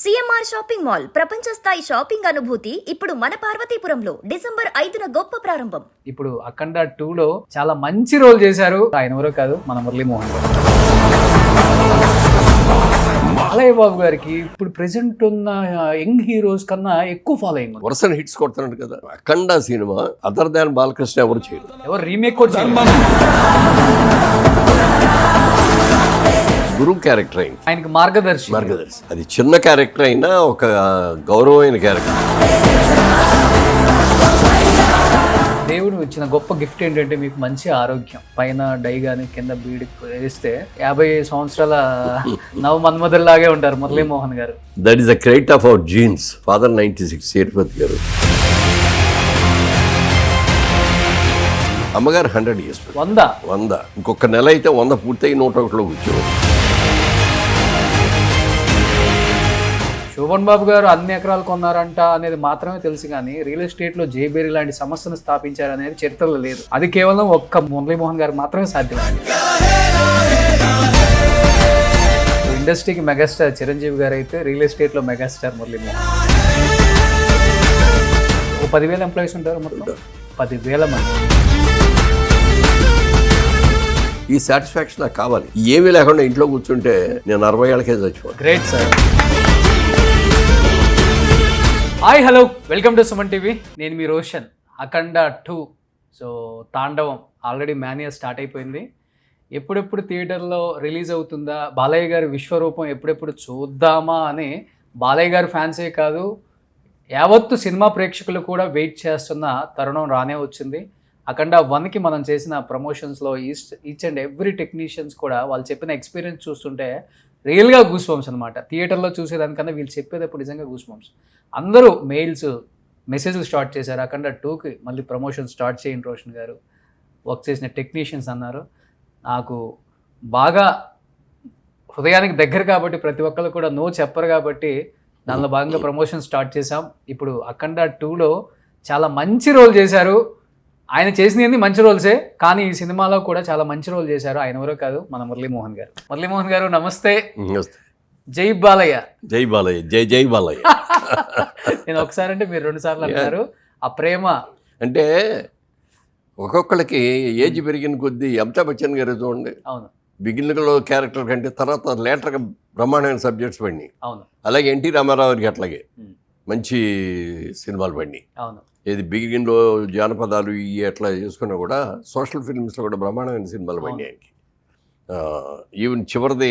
CMR shopping mall ప్రపంచ స్థాయి shopping అనుభూతి ఇప్పుడు మన పార్వతీపురంలో డిసెంబర్ 5న గొప్ప ప్రారంభం. ఇప్పుడు అఖండ 2లో చాలా మంచి రోల్ చేశారు. ఆయన ఎవరో కాదు, మన మురళీమోహన్ గారు. బాలయ్య బాబు గారికి ఇప్పుడు ప్రెసెంట్ ఉన్న యంగ్ హీరోస్ కన్నా ఎక్కువ ఫాలోయింగ్, వరుస హిట్స్ కొడుతున్నాడు కదా. అఖండ సినిమా అదర్ దాన్ బాలకృష్ణ ఎవరు చేయరు, ఎవరు రీమేక్ కూడా చేయరు. గురువు క్యారెక్టర్ అయింది, ఆయనకి మార్గదర్శి. అది చిన్న క్యారెక్టర్ అయినా ఒక గౌరవమైన క్యారెక్టర్. దేవుడు ఇచ్చిన గొప్ప గిఫ్ట్ ఏంటంటే మీకు మంచి ఆరోగ్యం. పైన డై గాని కింద బీడి వేస్తే 50 సంవత్సరాల నవ మన్మధుల్లాగే ఉంటారు మురళీమోహన్ గారు. That is the credit of our jeans. Father 96 Sethupathi గారు, అమ్మగారు 100 years. 100 ఇంకొక నెల అయితే 100 పూర్తయి 101లో కూర్చోవాలి. శోభన్ బాబు గారు అన్ని ఎకరాలు కొన్నారంట అనేది మాత్రమే తెలుసు, కానీ రియల్ ఎస్టేట్ లో జేబేరి లాంటి సంస్థను స్థాపించారనేది చరిత్రలో లేదు. అది కేవలం ఒక్క మురళీమోహన్ గారు మాత్రమే సాధ్యమైంది. ఇండస్ట్రీకి మెగాస్టార్ చిరంజీవి గారు అయితే రియల్ ఎస్టేట్ లో మెగాస్టార్ మురళీమోహన్. 10,000 ఎంప్లాయీస్ ఉంటారు, మొత్తం 10,000 మంది. ఈ సాటిస్ఫాక్షన్ నాకు కావాలి. ఏమీ లేకుండా ఇంట్లో కూర్చుంటే నేను 60 ఏళ్ళకే చచ్చిపోతాను. Great sir. Hi, hello, welcome to Suman TV. నేను మీ రోషన్. అఖండ 2 సో తాండవం ఆల్రెడీ మాన్యువల్ స్టార్ట్ అయిపోయింది. ఎప్పుడెప్పుడు థియేటర్లో రిలీజ్ అవుతుందా, బాలయ్య గారి విశ్వరూపం ఎప్పుడెప్పుడు చూద్దామా అని బాలయ్య గారి ఫ్యాన్సే కాదు, యావత్తు సినిమా ప్రేక్షకులు కూడా వెయిట్ చేస్తున్న తరుణం రానే వచ్చింది. అఖండ 1కి మనం చేసిన ప్రమోషన్స్లో ఈచ్ అండ్ ఎవ్రీ టెక్నీషియన్స్ కూడా వాళ్ళు చెప్పిన ఎక్స్పీరియన్స్ చూస్తుంటే రియల్గా గూస్ బంప్స్ అనమాట. థియేటర్లో చూసేదానికన్నా వీళ్ళు చెప్పేటప్పుడు నిజంగా గూస్ బంప్స్. అందరూ మెసేజ్లు స్టార్ట్ చేశారు. అఖండ 2కి మళ్ళీ ప్రమోషన్ స్టార్ట్ చేయండి రోషన్ గారు. వర్క్ చేసిన టెక్నీషియన్స్ అన్నారు. నాకు బాగా హృదయానికి దగ్గర కాబట్టి ప్రతి ఒక్కరు కూడా నో చెప్పరు కాబట్టి దానిలో భాగంగా ప్రమోషన్ స్టార్ట్ చేశాం. ఇప్పుడు అఖండ 2లో చాలా మంచి రోల్ చేశారు. ఆయన చేసినవి మంచి రోల్సే, కానీ ఈ సినిమాలో కూడా చాలా మంచి రోల్ చేశారు. ఆయన ఎవరో కాదు, మన మురళీమోహన్ గారు. మురళీమోహన్ గారు నమస్తే. జై బాలయ్య. జై బాలయ్య. జై జై బాలయ్య. నేను ఒకసారి అంటే మీరు 2 సార్లు అన్నారు. ఆ ప్రేమ అంటే ఒక్కొక్కరికి ఏజ్ పెరిగిన కొద్దీ అమితాబ్ బచ్చన్ గారు చూడండి, అవును, బిగినింగ్లో క్యారెక్టర్ కంటే తర్వాత లేటర్గా బ్రహ్మాండమైన సబ్జెక్ట్స్ పడినాయి. అవును. అలాగే ఎన్టీ రామారావు గారికి అట్లాగే మంచి సినిమాలు పడినాయి. అవును. ఏది బిగిన్లో జానపదాలు ఇవి అట్లా చేసుకున్నా కూడా సోషల్ ఫిల్మ్స్లో కూడా బ్రహ్మాండమైన సినిమాలు పడినాయి ఆయనకి. ఈవెన్ చివరిది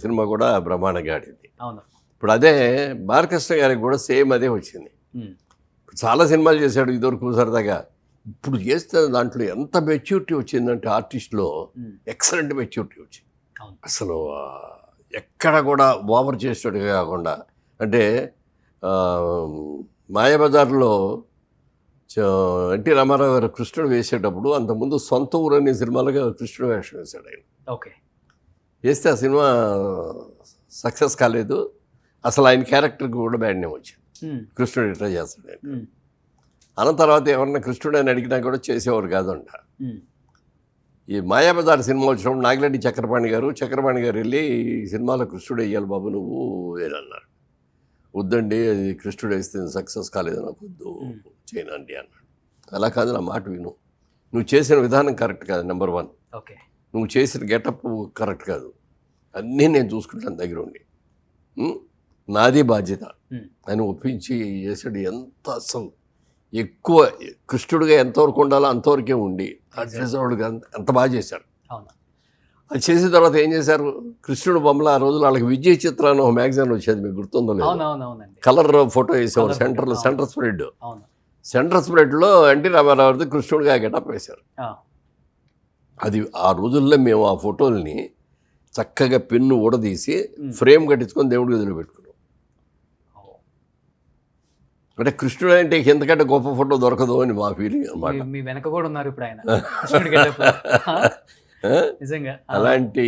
సినిమా కూడా బ్రహ్మాండంగా ఆడింది. ఇప్పుడు అదే బాలకృష్ణ గారికి కూడా సేమ్ అదే వచ్చింది. చాలా సినిమాలు చేశాడు ఇదివరకు సరదాగా. ఇప్పుడు చేస్తే దాంట్లో ఎంత మెచ్యూరిటీ వచ్చిందంటే ఆర్టిస్ట్లో ఎక్సలెంట్ మెచ్యూరిటీ వచ్చింది. అసలు ఎక్కడ కూడా ఓవర్ చేసేట్టుగా కాకుండా, అంటే మాయాబజార్లో ఎన్టీ రామారావు గారు కృష్ణుడు వేసేటప్పుడు అంతకుముందు సొంత ఊరు అనే సినిమాలుగా కృష్ణుడు వేషం వేశాడు ఆయన. ఓకే. వేస్తే ఆ సినిమా సక్సెస్ కాలేదు. అసలు ఆయన క్యారెక్టర్కి కూడా బ్యాడ్ నేమ్ వచ్చింది. కృష్ణుడు ఇట్లా చేస్తాడు ఆయన. అన్న తర్వాత ఎవరన్నా కృష్ణుడు అని అడిగినా కూడా చేసేవారు కాదంట. ఈ మాయాబజార్ సినిమా వచ్చినప్పుడు నాగిరెడ్డి చక్రపాణి గారు వెళ్ళి ఈ సినిమాలో కృష్ణుడు వేయాలి బాబు నువ్వు వేరన్నారు. వద్దండి, అది కృష్ణుడు వేస్తే సక్సెస్ కాలేదు, నాకు వద్దు, చేయనండి అన్నాడు. అలా కాదు, నా మాట విను, నువ్వు చేసిన విధానం కరెక్ట్ కాదు, నెంబర్ 1. ఓకే. నువ్వు చేసిన గెటప్ కరెక్ట్ కాదు, అన్నీ నేను చూసుకుంటాను దగ్గర ఉండి, నాది బాధ్యత అని ఒప్పించి చేసాడు. ఎంత అసలు ఎక్కువ కృష్ణుడిగా ఎంతవరకు ఉండాలో అంతవరకే ఉండి అడ్రస్వాడుగా అంత బాగా చేశాడు. అది చేసిన తర్వాత ఏం చేశారు, కృష్ణుడు బొమ్మల ఆ రోజులు వాళ్ళకి విజయ్ చిత్ర అని ఒక మ్యాగజైన్ వచ్చేది, మీకు గుర్తుందో లేదు, కలర్ ఫోటో వేసేవారు. సెంటర్ స్ప్రెడ్లో ఎన్టీ రామారావుది కృష్ణుడిగా గెటప్ వేశారు. అది ఆ రోజుల్లో మేము ఆ ఫోటోల్ని చక్కగా పెన్ను ఊడదీసి ఫ్రేమ్ కట్టించుకొని దేవుడి గదిలో పెట్టుకున్నాం. అంటే కృష్ణుడు అంటే ఎంతకంటే గొప్ప ఫోటో దొరకదు అని మా ఫీలింగ్ అనమాట. మీ వెనక కూడా ఉన్నారు ఇప్పుడు ఆయన. నిజంగా అలాంటి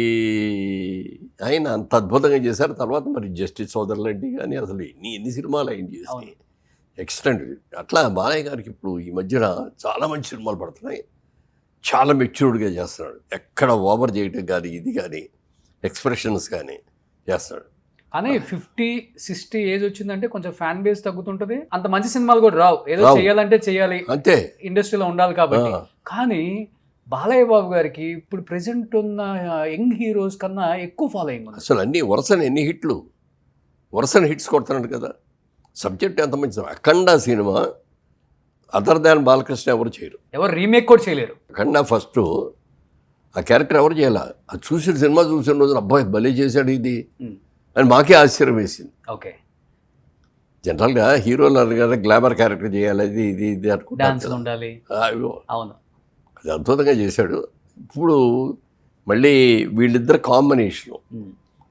ఆయన అంత అద్భుతంగా చేశారు. తర్వాత మరి జస్టిస్ సోదరులండి కానీ అసలు ఎన్ని సినిమాలు ఆయన చేసి ఎక్స్టెంట్. అట్లా బాలయ్య గారికి ఇప్పుడు ఈ మధ్యన చాలా మంచి సినిమాలు పడుతున్నాయి. చాలా మెచ్యూర్డ్గా చేస్తున్నాడు. ఎక్కడ ఓవర్ చేయటం కానీ ఇది కానీ ఎక్స్ప్రెషన్స్ కానీ చేస్తాడు. కానీ 50-60 ఏజ్ వచ్చిందంటే కొంచెం ఫ్యాన్ బేస్ తగ్గుతుంటది, అంత మంచి సినిమాలు కూడా రావు. ఏదో చేయాలంటే చేయాలి, అంతే, ఇండస్ట్రీలో ఉండాలి కాబట్టి. కానీ బాలయ్య బాబు గారికి ఇప్పుడు ప్రెసెంట్ ఉన్న యంగ్ హీరోస్ కన్నా ఎక్కువ ఫాలోయింగ్ ఉంది. అసలు అన్ని వరుసని వరుసని హిట్స్ కొడుతున్నాడు కదా. సబ్జెక్ట్ ఎంత మంచిది. అఖండ సినిమా అదర్ దాన్ బాలకృష్ణ ఎవరు చేయరు, ఎవరు రీమేక్ కూడా చేయలేరు. అఖండ ఫస్ట్ ఆ క్యారెక్టర్ ఎవరు చేయాల, అది చూసిన సినిమా చూసిన రోజున అబ్బాయి భలే చేశాడు ఇది అని మాకే ఆశ్చర్యం వేసింది. ఓకే, జనరల్గా హీరోలు అనగానే గ్లామర్ క్యారెక్టర్ చేయాలి, ఇది ఇది ఇది డాన్స్ అనుకుంటారు. ఉండాలి. అవును, అది అద్భుతంగా చేశాడు. ఇప్పుడు మళ్ళీ వీళ్ళిద్దరు కాంబినేషను,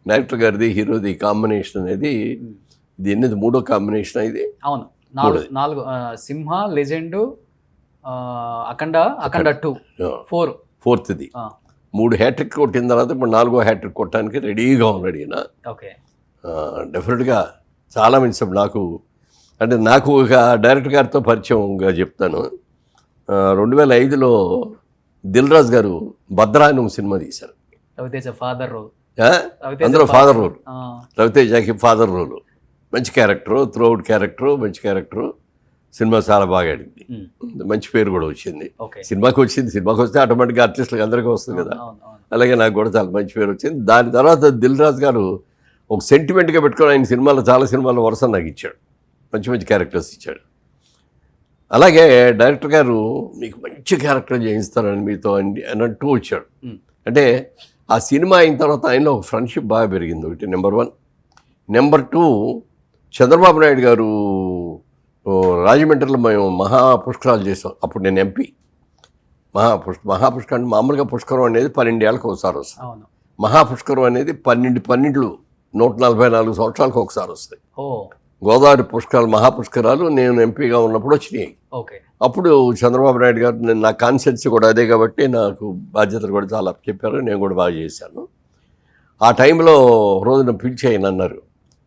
డైరెక్టర్ గారిది హీరోది కాంబినేషన్ అనేది ఇది ఎన్నది 3వ కాంబినేషన్ ఇది. అవును, 4 సింహ, లెజెండ్, అఖండ 2, 4th 3 హ్యాట్రిక్ కొట్టిన తర్వాత ఇప్పుడు 4వ హ్యాట్రిక్ కొట్టడానికి రెడీగా ఉన్నాడు ఈయన. ఓకే, డెఫినెట్గా చాలా మంచి నాకు అంటే నాకు ఒక డైరెక్టర్ గారితో పరిచయంగా చెప్తాను. 2005లో దిల్ రాజు గారు భద్రా అని ఒక సినిమా తీశారు. రవితేజ ఫాదర్ రోల్, అందులో ఫాదర్ రోల్, రవితేజకి ఫాదర్ రోల్, మంచి క్యారెక్టరు, త్రూఅవుట్ క్యారెక్టరు, మంచి క్యారెక్టరు. సినిమా చాలా బాగా ఆడింది, మంచి పేరు కూడా వచ్చింది. సినిమాకి వస్తే ఆటోమేటిక్గా ఆర్టిస్టులకు అందరికీ వస్తుంది కదా, అలాగే నాకు కూడా చాలా మంచి పేరు వచ్చింది. దాని తర్వాత దిల్ రాజు గారు ఒక సెంటిమెంట్గా పెట్టుకొని ఆయన సినిమాలో చాలా సినిమాల వరుస నాకు ఇచ్చాడు, మంచి మంచి క్యారెక్టర్స్ ఇచ్చాడు. అలాగే డైరెక్టర్ గారు మీకు మంచి క్యారెక్టర్ చేయిస్తారని మీతో అన్నట్టు వచ్చాడు. అంటే ఆ సినిమా అయిన తర్వాత ఆయనలో ఒక ఫ్రెండ్షిప్ బాగా పెరిగింది. ఒకటి నెంబర్ 1. నెంబర్ 2, చంద్రబాబు నాయుడు గారు రాజమండ్రిలో మేము మహాపుష్కరాలు చేసాం. అప్పుడు నేను ఎంపీ. మహాపుష్కరం మామూలుగా పుష్కరం అనేది 12 ఏళ్ళకి ఒకసారి వస్తుంది. మహాపుష్కరం అనేది 12 144 సంవత్సరాలకు ఒకసారి వస్తాయి. గోదావరి పుష్కరాలు, మహాపుష్కరాలు నేను ఎంపీగా ఉన్నప్పుడు వచ్చినాయి. అప్పుడు చంద్రబాబు నాయుడు గారు నా కాన్సెన్సీ కూడా అదే కాబట్టి నాకు బాధ్యతలు కూడా చాలా చెప్పారు, నేను కూడా బాగా చేశాను. ఆ టైంలో రోజున పిలిచి ఆయన అన్నారు,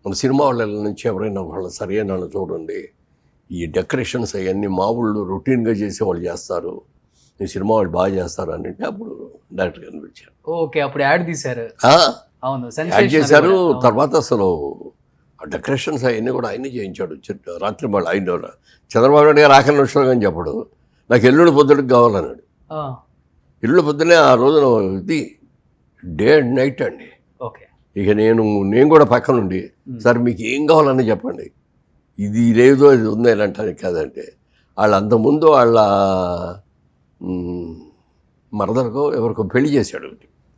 మన సినిమా వాళ్ళ నుంచి ఎవరైనా వాళ్ళ సరైన వాళ్ళు చూడండి, ఈ డెకరేషన్స్ అవన్నీ మా ఊళ్ళు రొటీన్గా చేసేవాళ్ళు చేస్తారు, ఈ సినిమా వాళ్ళు బాగా చేస్తారు అని అంటే అప్పుడు డైరెక్టర్ గారిని పిలిచారు. ఓకే, అప్పుడు యాడ్ తీశారు. యాడ్ చేశారు. తర్వాత అసలు ఆ డెకరేషన్స్ అవన్నీ కూడా ఆయనే చేయించాడు. రాత్రి మళ్ళీ ఆయన చంద్రబాబు నాయుడు గారు ఆఖరి నిమిషంలో కానీ చెప్పడు, నాకు ఎల్లుండి పొద్దుడికి కావాలన్నాడు. ఎల్లుండి పొద్దునే ఆ రోజున ఇది డే అండ్ నైట్ అండి. ఇక నేను కూడా పక్కనుండి, సార్ మీకు ఏం కావాలని చెప్పండి, ఇది లేదో ఇది ఉందో అంటానికి కాదంటే, వాళ్ళు అంతకుముందు వాళ్ళ మరదలకో ఎవరికో పెళ్లి చేశాడు,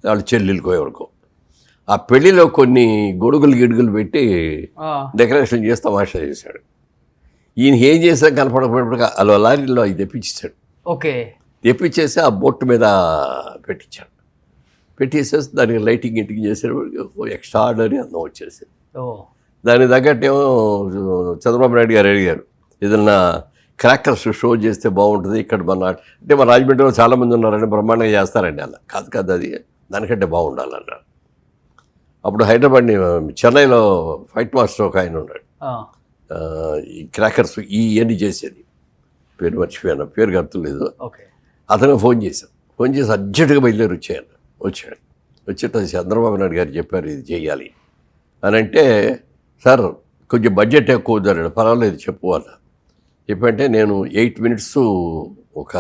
వాళ్ళ చెల్లెలకో ఎవరికో. ఆ పెళ్లిలో కొన్ని గిడుగులు పెట్టి డెకరేషన్ చేసి తమాషా చేశాడు. ఈయన ఏం చేసా కనపడకపోయినప్పుడు అలా లారీలో అది తెప్పించాడు. తెప్పించేసి ఆ బొట్టు మీద పెట్టించాడు. పెట్టేసేసి దానికి లైటింగ్ చేసేటప్పుడు ఎక్స్ట్రాడనరీ అందం వచ్చేసింది. దానికి తగ్గట్టేమో చంద్రబాబు నాయుడు గారు అడిగారు, ఏదన్నా క్రాకర్స్ షో చేస్తే బాగుంటుంది ఇక్కడ అంటే మన రాజమండ్రిలో చాలామంది ఉన్నారండి, బ్రహ్మాండంగా చేస్తారండి. అలా కాదు అది దానికంటే బాగుండాలన్నారు. అప్పుడు హైదరాబాద్ని చెన్నైలో ఫైట్ మాస్టర్ ఒక ఆయన ఉన్నాడు, ఈ క్రాకర్స్ ఇవన్నీ చేసేది, పేరు మర్చిపోయాను, పేరు గుర్తులేదు. అతను ఫోన్ చేసి అర్జెంటుగా బయలుదేరి వచ్చాడు. వచ్చేట చంద్రబాబు నాయుడు గారు చెప్పారు ఇది చేయాలి అని అంటే, సార్ కొంచెం బడ్జెట్ ఎక్కువ అవుతాడు, పర్వాలేదు చెప్పు అన్న. చెప్పంటే నేను 8 minutes ఒక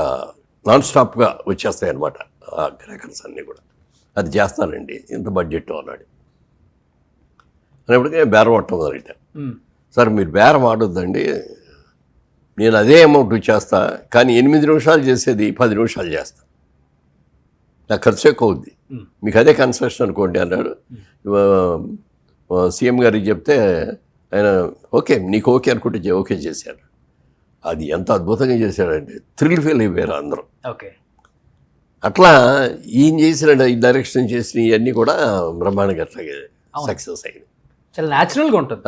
నాన్ స్టాప్గా వచ్చేస్తాయి అన్నమాట ఆ క్రాకర్స్ అన్నీ కూడా, అది చేస్తానండి ఇంత బడ్జెట్ అన్నాడు. అనేప్పటికీ బేరం ఆడటం మొదలెట్టాను. సార్ మీరు బేరం ఆడొద్దండి, నేను అదే అమౌంట్ చేస్తా, కానీ 8 నిమిషాలు చేసేది 10 నిమిషాలు చేస్తా, నాకు ఖర్చు ఎక్కువ అవుద్ది, మీకు అదే కన్సెషన్ అనుకోండి అన్నాడు. సీఎం గారికి చెప్తే ఆయన ఓకే నీకు ఓకే అనుకుంటే ఓకే చేశాడు. అది ఎంత అద్భుతంగా చేశాడంటే థ్రిల్ ఫీల్ అయిపోయారు అందరూ. అట్లా ఈయన చేసిన ఈ డైరెక్షన్ చేసిన ఇవన్నీ కూడా బ్రహ్మాండంగా అట్లాగే సక్సెస్ అయింది. చాలా న్యాచురల్గా ఉంటుంది.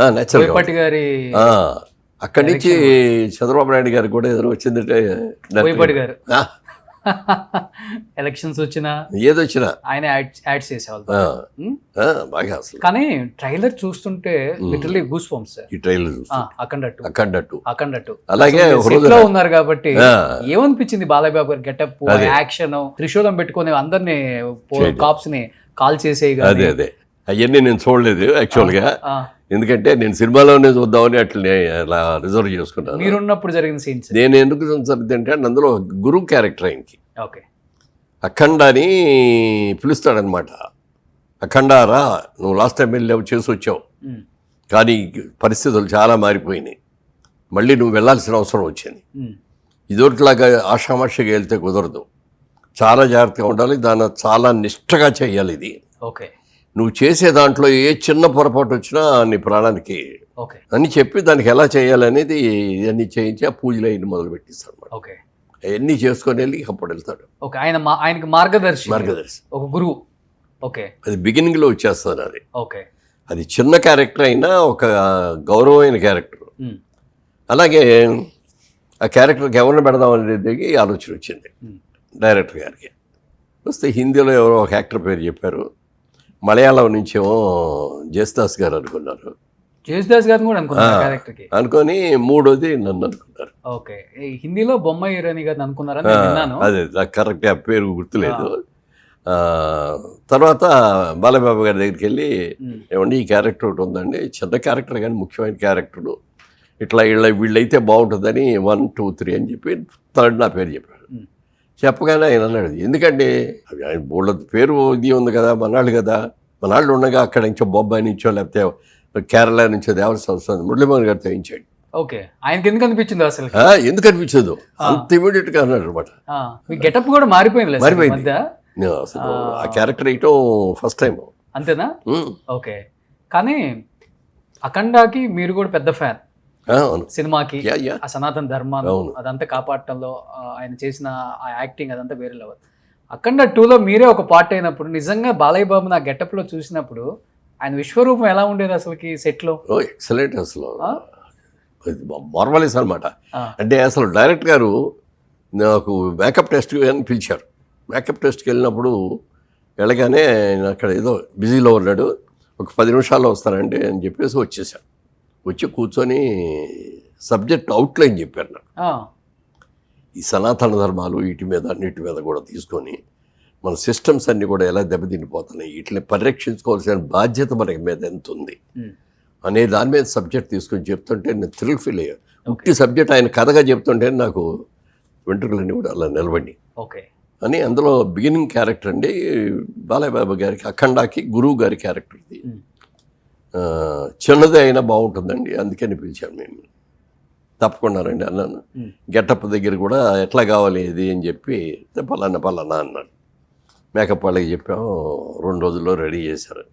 అక్కడి నుంచి చంద్రబాబు నాయుడు గారికి కూడా ఏదైనా వచ్చిందంటే ఎలక్షన్స్ వచ్చినా ఏదొచ్చినా ఆయన యాడ్స్ చేసేవాళ్ళు బాగా. అసలు కానీ ట్రైలర్ చూస్తుంటే లిటరల్లీ గూస్ బంప్స్. ఈ ట్రైలర్ అఖండ 2 అలాగే ఉన్నారు కాబట్టి ఏమనిపించింది బాలయ్య బాబు గారి గెటప్, యాక్షన్, త్రిశూలం పెట్టుకుని అందరినీ కాప్స్ ని కాల్ చేసే. అదే అవన్నీ నేను చూడలేదు యాక్చువల్గా, ఆ, ఎందుకంటే నేను సినిమాలోనే చూద్దామని అట్లా అలా రిజర్వ్ చేసుకున్నాను. మీరున్నప్పుడు జరిగిన సీన్స్. నేను ఎందుకు చూసానంటే అందులో గురువు క్యారెక్టర్ ఆయనకి, ఓకే. అఖండ అని పిలుస్తాడనమాట. అఖండారా, నువ్వు లాస్ట్ టైం వెళ్ళావు, చేసి వచ్చావు, ఉమ్, కానీ పరిస్థితులు చాలా మారిపోయినాయి, మళ్ళీ నువ్వు వెళ్ళాల్సిన అవసరం వచ్చింది. ఉమ్, ఇదొకటిలాగా ఆషామాషిగా వెళ్తే కుదరదు, చాలా జాగ్రత్తగా ఉండాలి, దాన్ని చాలా నిష్ఠగా చేయాలి. ఇది ఓకే. నువ్వు చేసే దాంట్లో ఏ చిన్న పొరపాటు వచ్చినా నీ ప్రాణానికి ఓకే. అని చెప్పి దానికి ఎలా చేయాలనేది ఇవన్నీ చేయించి ఆ పూజలు అయిన మొదలు పెట్టిస్తాడు అనమాట. ఓకే. అవన్నీ చేసుకొని వెళ్ళి అప్పుడు వెళ్తాడు. ఓకే. ఆయనకి మార్గదర్శి, ఒక గురువు. ఓకే. అది బిగినింగ్లో వచ్చేస్తుంది. అది ఓకే. అది చిన్న క్యారెక్టర్ అయినా ఒక గౌరవమైన క్యారెక్టర్. ఉమ్, అలాగే ఆ క్యారెక్టర్కి ఎవరిని పెడదాం అనేది ఆలోచన వచ్చింది ఉమ్, డైరెక్టర్ గారికి. వస్తే హిందీలో ఎవరో ఒక యాక్టర్ పేరు చెప్పారు, మలయాళం నుంచేమో జేసుదాస్ గారు అనుకున్నారు. జేసుదాస్ గారిని కూడా అనుకున్నారు క్యారెక్టర్కి. అనుకొని మూడోది నన్ను అనుకున్నారు. ఓకే. ఈ హిందీలో బొమ్మాయి ఇరానీ గారిని అనుకున్నారని నేను విన్నాను. అదే నాకు కరెక్ట్గా పేరు గుర్తులేదు. తర్వాత బాలబాబు గారి దగ్గరికి వెళ్ళి, ఏమండి ఈ క్యారెక్టర్ ఒకటి ఉందండి, చిన్న క్యారెక్టర్ కానీ ముఖ్యమైన క్యారెక్టరు, ఇట్లా వీళ్ళైతే బాగుంటుందని 1, 2, 3 అని చెప్పి థర్డ్ నా పేరు చెప్పాడు. చెప్పగానే ఆయన అన్నాడు, ఎందుకండి ఆయన బోళ్ళ పేరు ఇది ఉంది కదా, మనాళ్ళు కదా, మనాళ్ళు ఉండగా అక్కడ నుంచో బొంబాయి నుంచో లేకపోతే కేరళ నుంచో దేవర సంస్థ మురళీమోహన్ గారు తెయించాడు. ఓకే. ఆయనకి ఎందుకు అనిపించింది అసలు? ఎందుకు అనిపించదు, అంత ఇమీడియట్గా అన్నాడు అనమాట. మీ గెటప్ కూడా మారిపోయింది. అసలు ఆ క్యారెక్టర్ వేయటం ఫస్ట్ టైం. అంతేనా? ఓకే. కానీ అఖండాకి మీరు కూడా పెద్ద ఫ్యాన్. సినిమాకి ఆ సనాతన ధర్మాన్ని అదంతా కాపాడటంలో ఆయన చేసిన ఆ యాక్టింగ్ అదంతా వేరే లెవెల్. అఖండ 2లో మీరే ఒక పార్ట్ అయినప్పుడు నిజంగా బాలయ్య బాబు నా గెటప్ లో చూసినప్పుడు ఆయన విశ్వరూపం ఎలా ఉండేది అసలుకి సెట్ లో? ఎక్సలెంట్, అసలు మార్వలెస్ అనమాట. అంటే అసలు డైరెక్ట్ గారు నాకు మేకప్ టెస్ట్ అని పిలిచారు. మేకప్ టెస్ట్కి వెళ్ళినప్పుడు వెళ్ళగానే అక్కడ ఏదో బిజీలో ఉన్నాడు, ఒక 10 నిమిషాల్లో వస్తానండి అని చెప్పేసి వచ్చేసాను. వచ్చి కూర్చొని సబ్జెక్ట్ అవుట్లైన్ చెప్పారు నాకు. ఈ సనాతన ధర్మాలు వీటి మీద అన్నిటి మీద కూడా తీసుకొని మన సిస్టమ్స్ అన్నీ కూడా ఎలా దెబ్బతినిపోతున్నాయి, వీటిని పరిరక్షించుకోవాల్సిన బాధ్యత మనకి మీద ఎంత ఉంది అనే దాని మీద సబ్జెక్ట్ తీసుకొని చెప్తుంటే నేను థ్రిల్ ఫీల్ అయ్యాను. ముఖ్య సబ్జెక్ట్ ఆయన కథగా చెప్తుంటే నాకు వెంట్రుకలన్నీ కూడా అలా నిలబడి అని. అందులో బిగినింగ్ క్యారెక్టర్ అండి బాలయ్య బాబు గారికి, అఖండాకి గురువు గారి క్యారెక్టర్ది. చిన్నదే అయినా బాగుంటుందండి, అందుకని పిలిచాను మేము. తప్పకుండానండి అన్నాను. గెటప్ దగ్గర కూడా ఎట్లా కావాలి ఇది అని చెప్పి పలానా అన్నాడు. మేకప్ వాళ్ళకి చెప్పాము, 2 రోజుల్లో రెడీ చేశారు.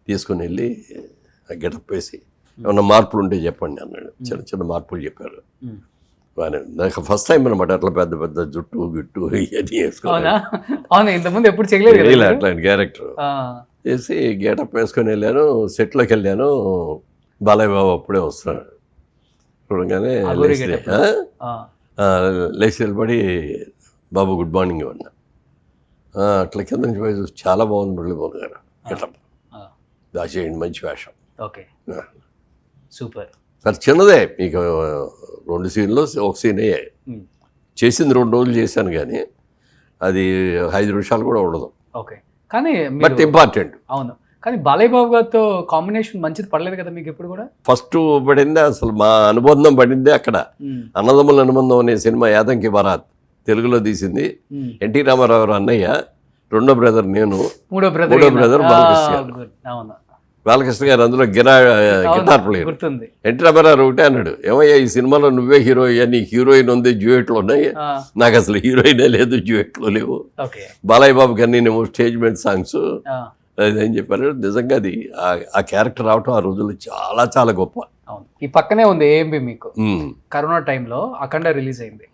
తీసుకుని వెళ్ళి గెటప్ వేసి ఏమన్నా మార్పులు ఉంటే చెప్పండి అన్నాడు. చిన్న చిన్న మార్పులు చెప్పారు. నాకు ఫస్ట్ టైం అనమాట అట్లా పెద్ద పెద్ద జుట్టు గిట్టు ఇవన్నీ ఇంతకుముందు ఎప్పుడు చేయలేదు అట్లాంటి క్యారెక్టర్ చేసి గెటప్ వేసుకొని వెళ్ళాను. సెట్లోకి వెళ్ళాను, బాలయ్య బాబు అప్పుడే వస్తున్నాడు. చూడగానే లేచి నిలబడి బాబు గుడ్ మార్నింగ్ అన్నా. అట్లా కింద నుంచి పోయి చూసి చాలా బాగుంది మురళీమోహన్ గారు గెటప్, దాచేయండి మంచి వేషం. Okay, super. సార్ చిన్నదే, మీకు 2 సీన్లో ఒక సీన్ అయ్యాయి. చేసింది 2 రోజులు చేశాను, కానీ అది 5 నిమిషాలు కూడా ఉండదు. ఓకే, కానీ బట్ ఇంపార్టెంట్. అవును, కానీ బాలయ్య బాబు గారితో కాంబినేషన్ మంచిది పడలేదు కదా మీకు ఎప్పుడు కూడా? ఫస్ట్ పడిందే, అసలు మా అనుబంధం పడిందే అక్కడ. అన్నదమ్ముల అనుబంధం అనే సినిమా యాదంకి బరాత్ తెలుగులో తీసింది. ఎన్టీ రామారావు అన్నయ్య, రెండో బ్రదర్ నేను, మూడో బ్రదర్ బాలకృష్ణ గారు అందులో గిటార్ ప్లేయర్. ఎన్టీ రామారావు ఒకటే అన్నాడు, ఏమయ్యా ఈ సినిమాలో నువ్వే హీరో అయ్యా, నీ హీరోయిన్ ఉంది, డ్యూయెట్లు ఉన్నాయి. నాకు అసలు హీరోయినే లేదు, డ్యూయెట్లు లేవు. బాలయ్య బాబు గారిని నేను స్టేజ్ మీద సాంగ్స్ అదేం చెప్పారు. నిజంగా అది ఆ క్యారెక్టర్ రావటం ఆ రోజుల్లో చాలా చాలా గొప్ప. అవును, ఈ పక్కనే ఉంది ఏఎంబి. మీకు కరోనా టైంలో అఖండ రిలీజ్ అయింది.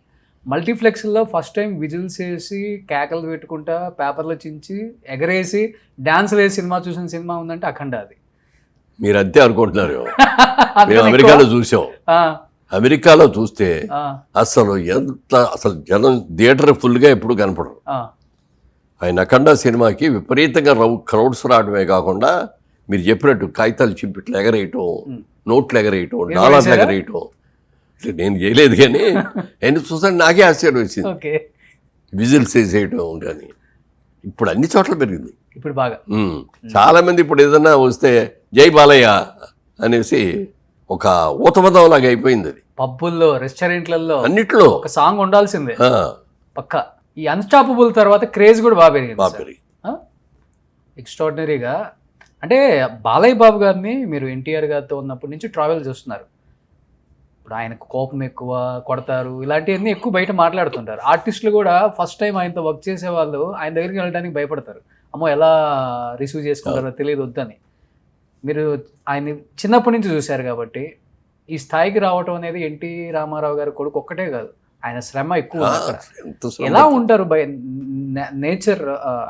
మల్టీప్లెక్స్లో ఫస్ట్ టైం విజిల్స్ వేసి కేకలు పెట్టుకుంటా పేపర్లో చించి ఎగరేసి డాన్సులు వేసి సినిమా చూసిన సినిమా ఉందంటే అఖండ. అది మీరు అంతే అనుకుంటున్నారు. మేము అమెరికాలో చూసాం. అమెరికాలో చూస్తే అసలు అసలు జనం థియేటర్ ఫుల్గా ఎప్పుడు కనపడరు. ఆయన అఖండ సినిమాకి విపరీతంగా క్రౌడ్స్ రావడమే కాకుండా మీరు చెప్పినట్టు కాగితాలు చింపిట్లు ఎగరేయటం, నోట్లు ఎగరేయటం, డాలర్లు ఎగరేయటం. నేను చేయలేదు, కానీ ఆయన చూసాను నాకే ఆశ్చర్యం వచ్చింది. విజిల్స్ వేసేయటం కానీ ఇప్పుడు అన్ని చోట్ల పెరిగింది. ఇప్పుడు బాగా చాలా మంది ఇప్పుడు ఏదన్నా వస్తే జై బాలయ్య అనేసి ఒక ఊతపదం లాగా అయిపోయింది అది. పబ్బుల్లో, రెస్టారెంట్లలో అన్నిట్లో ఒక సాంగ్ ఉండాల్సిందే ఆ, పక్క. ఈ అన్స్టాపబుల్ తర్వాత క్రేజ్ కూడా బాగా పెరిగింది బాగా సార్. పెరిగింది. ఎక్స్ట్రాడినరీగా. అంటే బాలయ్య బాబు గారిని మీరు ఎన్టీఆర్ గారితో ఉన్నప్పటి నుంచి ట్రావెల్ చేస్తున్నారు. ఇప్పుడు ఆయనకు కోపం ఎక్కువ, కొడతారు, ఇలాంటివన్నీ ఎక్కువ బయట మాట్లాడుతుంటారు. ఆర్టిస్టులు కూడా ఫస్ట్ టైం ఆయనతో వర్క్ చేసే వాళ్ళు ఆయన దగ్గరికి వెళ్ళడానికి భయపడతారు. అమ్మో ఎలా రిసీవ్ చేసుకుంటారో తెలియదు వద్దని. మీరు ఆయన చిన్నప్పటి నుంచి చూశారు కాబట్టి ఈ స్థాయికి రావటం అనేది ఎన్టీ రామారావు గారి కొడుకు ఒక్కటే కాదు, ఆయన శ్రమ ఎక్కువ ఉంది అక్కడ. ఎంత శ్రమ ఎలా ఉంటారు నేచర్,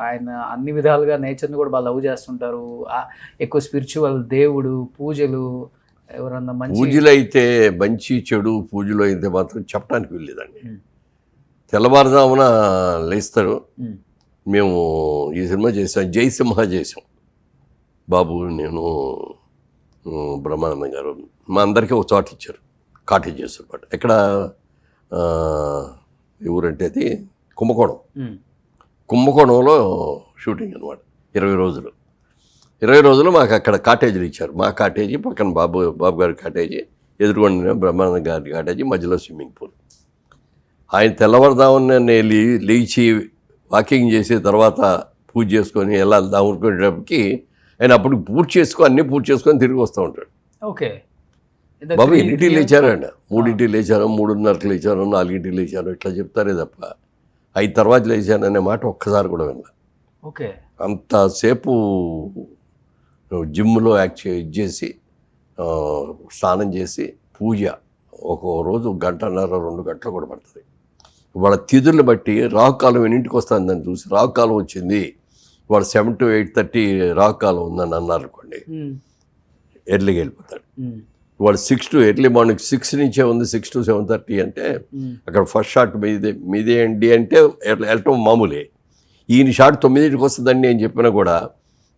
ఆయన అన్ని విధాలుగా నేచర్ని కూడా బాగా లవ్ చేస్తుంటారు. ఎక్కువ స్పిరిచువల్, దేవుడు పూజలు, ఎవరన్నా మంచి పూజలు అయితే మంచి చెడు పూజలు అయితే మాత్రం చెప్పడానికి వెళ్ళేదండి. ఉమ్. తెల్లవారుజామున లేస్తారు. ఉమ్. మేము ఈ సినిమా చేసాం, జయసింహ చేసాం. బాబు, నేను, బ్రహ్మానందం గారు, మా అందరికీ ఒక చోట ఇచ్చారు, కాటేజ్ చేస్తారు పాటు. ఎక్కడ ఊరంటే అది కుంభకోణం. ఉమ్. కుంభకోణంలో షూటింగ్ అనమాట. 20 రోజులు మాకు అక్కడ కాటేజీలు ఇచ్చారు. మా కాటేజీ పక్కన బాబు గారి కాటేజీ, ఎదురుకొండ బ్రహ్మానంద గారి కాటేజీ, మధ్యలో స్విమ్మింగ్ పూల్. ఆయన తెల్లవారుదామని లేచి వాకింగ్ చేసి తర్వాత పూజ చేసుకొని వెళ్ళాలి అనుకునేటప్పటికి ఆయన అప్పుడు అన్నీ పూర్తి చేసుకొని తిరిగి వస్తూ ఉంటాడు. ఓకే. బాబు ఎన్నింటికి లేచారండి? 3ంటికి లేచారు, 3:30కి లేచారు, 4ంటికి లేచారు, ఇట్లా చెప్తారే తప్ప 5 తర్వాత లేచాననే మాట ఒక్కసారి కూడా విన్నా. ఓకే. అంతసేపు జిమ్లో చేసి స్నానం చేసి పూజ ఒక్కో రోజు 1.5-2 గంటలు కూడా పడుతుంది. వాళ్ళ తిథులను బట్టి రాహుకాలం ఎన్నింటికి వస్తుంది దాన్ని చూసి, రాహుకాలం వచ్చింది వాళ్ళు 7 to 8:30 రాహుకాలం ఉందని అన్నారు అనుకోండి, ఎర్లీగా వెళ్ళిపోతాడు. వాళ్ళు 6 to ఎర్లీ మార్నింగ్ 6 నుంచే ఉంది, 6 to 7:30 అంటే అక్కడ ఫస్ట్ షాట్ మీదే అండి అంటే వెళ్ళటం మామూలే. ఈయన షాట్ 9ంటికి వస్తుందండి అని చెప్పినా కూడా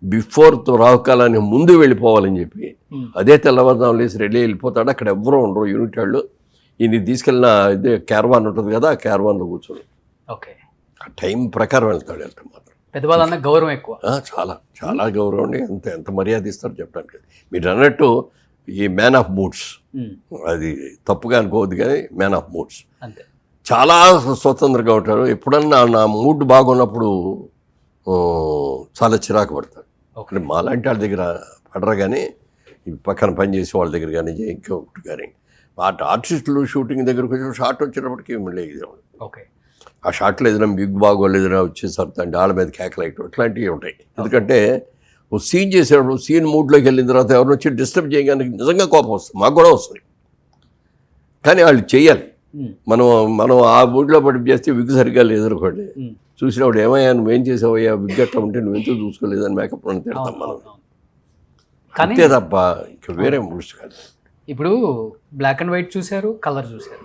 బిఫోర్ రాహుకాలాన్ని ముందు వెళ్ళిపోవాలని చెప్పి అదే తెల్లవారుదాం లేసి రెడీ వెళ్ళిపోతాడు. అక్కడ ఎవరూ ఉండరు యూనిట్ వాళ్ళు. ఈయన తీసుకెళ్ళిన ఇదే క్యారవాన్ ఉంటుంది కదా, ఆ క్యారవాన్లో కూర్చోడు. ఓకే. ఆ టైం ప్రకారం వెళ్తాం మాత్రం. పెద్దవాళ్ళన్న గౌరవం ఎక్కువ. చాలా చాలా గౌరవం అండి. ఎంత మర్యాద ఇస్తారు చెప్పడానికి. మీరు అన్నట్టు ఈ మ్యాన్ ఆఫ్ మూడ్స్, అది తప్పుగా అనుకోవద్దు కానీ మ్యాన్ ఆఫ్ మూడ్స్. అంతే. చాలా స్వతంత్రంగా ఉంటారు. ఎప్పుడన్నా నా మూడ్ బాగున్నప్పుడు చాలా చిరాకు పడతారు. ఒకటి మాలాంటి వాళ్ళ దగ్గర పడరు కానీ ఈ పక్కన పనిచేసే వాళ్ళ దగ్గర కానీ ఇంకొకటి కానీ ఆర్టిస్టులు షూటింగ్ దగ్గరకు వచ్చి షార్ట్ వచ్చేటప్పటికి మళ్ళీ ఓకే. ఆ షార్ట్లో ఏదైనా బిగ్ బాగోళ్ళు ఏదైనా వచ్చేసరికి అంటే వాళ్ళ మీద కేకలైట్ ఇట్లాంటివి ఉంటాయి. ఎందుకంటే ఓ సీన్ చేసేటప్పుడు సీన్ మూడ్లోకి వెళ్ళిన తర్వాత ఎవరిని వచ్చి డిస్టర్బ్ చేయడానికి నిజంగా కోపం వస్తుంది, మాకు కూడా వస్తుంది. కానీ వాళ్ళు చెయ్యాలి. మనం ఆ మూడ్లో పడి చేస్తే విగ్ సరిగ్గా లేదనుకోండి, చూసినప్పుడు ఏమయ్యా నువ్వేం చేసావయ్యా, విగ్ అట్లా ఉంటే నువ్వెందుకు చూసుకోలేదని మేకప్ అని తిడతాం మనం. అంతే తప్ప ఇంకా వేరే మూడ్స్ కాదు. ఇప్పుడు బ్లాక్ అండ్ వైట్ చూశారు, కలర్ చూశారు.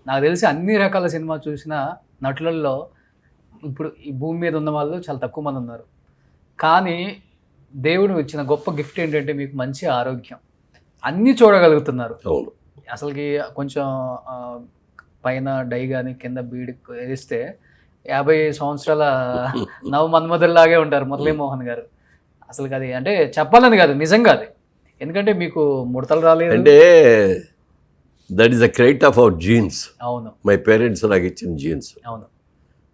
నాకు తెలిసి అన్ని రకాల సినిమా చూసిన నటులలో ఇప్పుడు ఈ భూమి మీద ఉన్న వాళ్ళు చాలా తక్కువ మంది ఉన్నారు. కానీ దేవుడు ఇచ్చిన గొప్ప గిఫ్ట్ ఏంటంటే మీకు మంచి ఆరోగ్యం, అన్నీ చూడగలుగుతున్నారు. అసలుకి కొంచెం పైన డై కానీ కింద బీడి వేస్తే 50 సంవత్సరాల నవ మన్మధుల్లాగే ఉంటారు మురళీమోహన్ గారు. అసలుకి అది అంటే చెప్పాలని కాదు, నిజంగా అది. ఎందుకంటే మీకు ముడతలు రాలేదు అంటే that is the credit of our jeans. అవును, మై పేరెంట్స్ నాకు ఇచ్చిన జీన్స్. అవును.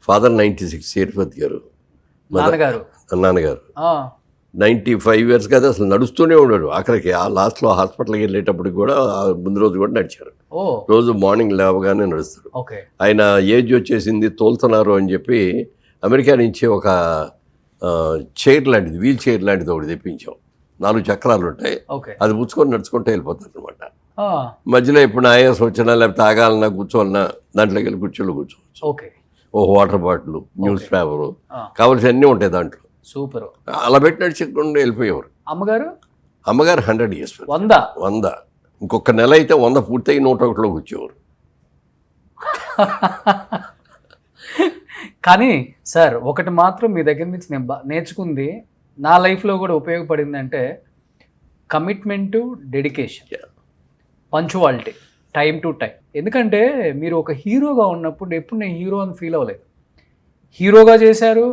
ఫాదర్ 96 సేతుపతి గారు, నాన్నగారు 95 years కదా, అసలు నడుస్తూనే ఉన్నాడు. ఆఖరికి ఆ లాస్ట్లో హాస్పిటల్కి వెళ్ళేటప్పటికి కూడా ముందు రోజు కూడా నడిచారు. రోజు మార్నింగ్ లేవగానే నడుస్తారు. ఆయన ఏజ్ వచ్చేసింది, తోలుతున్నారు అని చెప్పి అమెరికా నుంచి ఒక చైర్ లాంటిది, వీల్ చైర్ లాంటిది ఒకటి తెప్పించాం. 4 చక్రాలు ఉంటాయి, అది పుచ్చుకొని నడుచుకుంటూ వెళ్ళిపోతారు అనమాట. మధ్యలో ఎప్పుడు ఆయాసం వచ్చినా లేకపోతే ఆగాలన్నా కూర్చోవాలన్నా దాంట్లోకి వెళ్ళి కూర్చోవచ్చు. ఓ వాటర్ బాటిల్, న్యూస్ పేపరు, కావాల్సిన అన్నీ ఉంటాయి దాంట్లో. సూపర్. అలా పెట్టి నడిచికుండా వెళ్ళిపోయేవారు. అమ్మగారు 100 years, 100. ఇంకొక నెల అయితే 100 పూర్తయి 101లో కూర్చోవారు. కానీ సార్ ఒకటి మాత్రం మీ దగ్గర నుంచి నేను నేర్చుకుంది, నా లైఫ్లో కూడా ఉపయోగపడింది అంటే commitment, dedication, punctuality, time to time. ఎందుకంటే మీరు ఒక హీరోగా ఉన్నప్పుడు ఎప్పుడు నేను హీరో అని ఫీల్ అవ్వలేదు. హీరోగా చేశారు,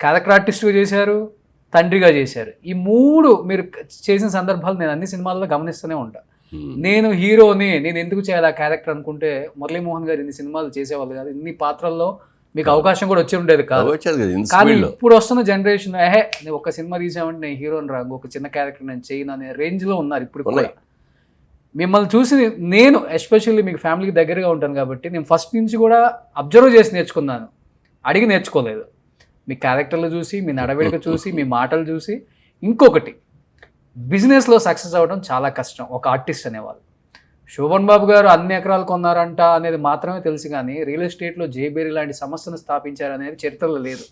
క్యారెక్టర్ ఆర్టిస్ట్గా చేశారు, తండ్రిగా చేశారు. ఈ 3 మీరు చేసిన సందర్భాలు నేను అన్ని సినిమాల్లో గమనిస్తూనే ఉంటాను. నేను హీరోని నేను ఎందుకు చేయాలి ఆ క్యారెక్టర్ అనుకుంటే మురళీమోహన్ గారు ఇన్ని సినిమాలు చేసేవాళ్ళు కాదు, ఇన్ని పాత్రల్లో మీకు అవకాశం కూడా వచ్చి ఉండేది కాదు. కానీ ఇప్పుడు వస్తున్న జనరేషన్ నేను ఒక సినిమా తీసామంటే నేను హీరోని రాగు, ఒక చిన్న క్యారెక్టర్ నేను చేయను అనే రేంజ్లో ఉన్నారు ఇప్పుడు కూడా. మిమ్మల్ని చూసి నేను ఎస్పెషల్లీ మీకు ఫ్యామిలీకి దగ్గరగా ఉంటాను కాబట్టి నేను ఫస్ట్ నుంచి కూడా అబ్జర్వ్ చేసి నేర్చుకున్నాను, అడిగి నేర్చుకోలేదు. మీ క్యారెక్టర్లు చూసి, మీ నడవడిక చూసి, మీ మాటలు చూసి. ఇంకొకటి, బిజినెస్లో సక్సెస్ అవ్వడం చాలా కష్టం ఒక ఆర్టిస్ట్ అనేవాళ్ళు. శోభన్ బాబు గారు అన్ని ఎకరాలు కొన్నారంట అనేది మాత్రమే తెలుసు, కానీ రియల్ ఎస్టేట్లో జేబేరి లాంటి సంస్థను స్థాపించారనేది చరిత్రలో లేదు.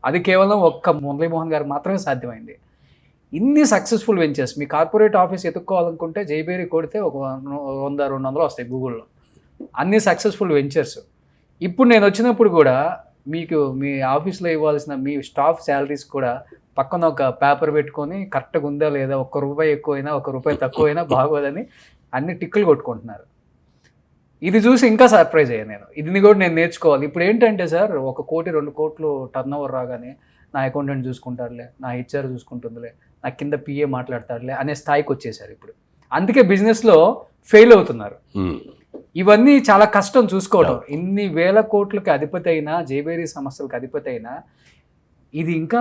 అది కేవలం ఒక్క మురళీమోహన్ గారు మాత్రమే సాధ్యమైంది. ఇన్ని సక్సెస్ఫుల్ వెంచర్స్, మీ కార్పొరేట్ ఆఫీస్ ఎత్తుక్కోవాలనుకుంటే జేబేరి కొడితే ఒక 100-200 వస్తాయి గూగుల్లో. అన్ని సక్సెస్ఫుల్ వెంచర్స్. ఇప్పుడు నేను వచ్చినప్పుడు కూడా మీకు మీ ఆఫీస్లో ఇవ్వాల్సిన మీ స్టాఫ్ శాలరీస్ కూడా పక్కన ఒక పేపర్ పెట్టుకొని కరెక్ట్గా ఉందా లేదా, ₹1 ఎక్కువైనా ₹1 తక్కువైనా బాగోదని అన్ని టిక్కులు కొట్టుకుంటున్నారు. ఇది చూసి ఇంకా సర్ప్రైజ్ అయ్యాను నేను. ఇది కూడా నేను నేర్చుకోవాలి. ఇప్పుడు ఏంటంటే సార్, 1 కోటి 2 కోట్లు టర్న్ ఓవర్ రాగానే నా అకౌంటెంట్ చూసుకుంటాడులే, నా హెచ్ఆర్ చూసుకుంటుందిలే, నా కింద పిఏ మాట్లాడతాడులే అనే స్థాయికి వచ్చేసారు ఇప్పుడు. అందుకే బిజినెస్లో ఫెయిల్ అవుతున్నారు. ఇవన్నీ చాలా కష్టం చూసుకోవడం. ఇన్ని వేల కోట్లకి అధిపతి అయినా, జేబేరీ సంస్థలకు అధిపతి అయినా ఇది ఇంకా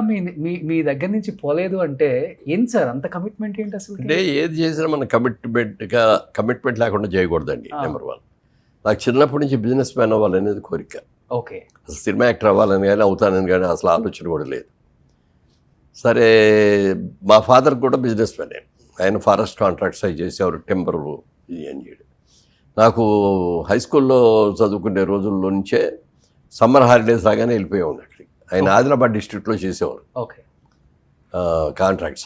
మీ దగ్గర నుంచి పోలేదు అంటే ఏంటి సార్ అంత కమిట్మెంట్ ఏంటి అసలు? అంటే ఏది చేసినా మన కమిట్మెంట్ లేకుండా చేయకూడదండి. నెంబర్ 1, నాకు చిన్నప్పటి నుంచి బిజినెస్ మ్యాన్ అవ్వాలనేది కోరిక. ఓకే. అసలు సినిమా యాక్టర్ అవ్వాలని కానీ అవుతానని కానీ అసలు ఆలోచన కూడా లేదు. సరే, మా ఫాదర్ కూడా బిజినెస్ మ్యానే. ఆయన ఫారెస్ట్ కాంట్రాక్ట్స్ అవి చేసేవారు, టెంపర్ ఇది అని చేయడం. నాకు హై స్కూల్లో చదువుకునే రోజుల్లో నుంచే సమ్మర్ హాలిడేస్ రాగానే వెళ్ళిపోయేవాడు అక్కడికి. ఆయన ఆదిలాబాద్ డిస్ట్రిక్ట్లో చేసేవారు. ఓకే. కాంట్రాక్ట్స్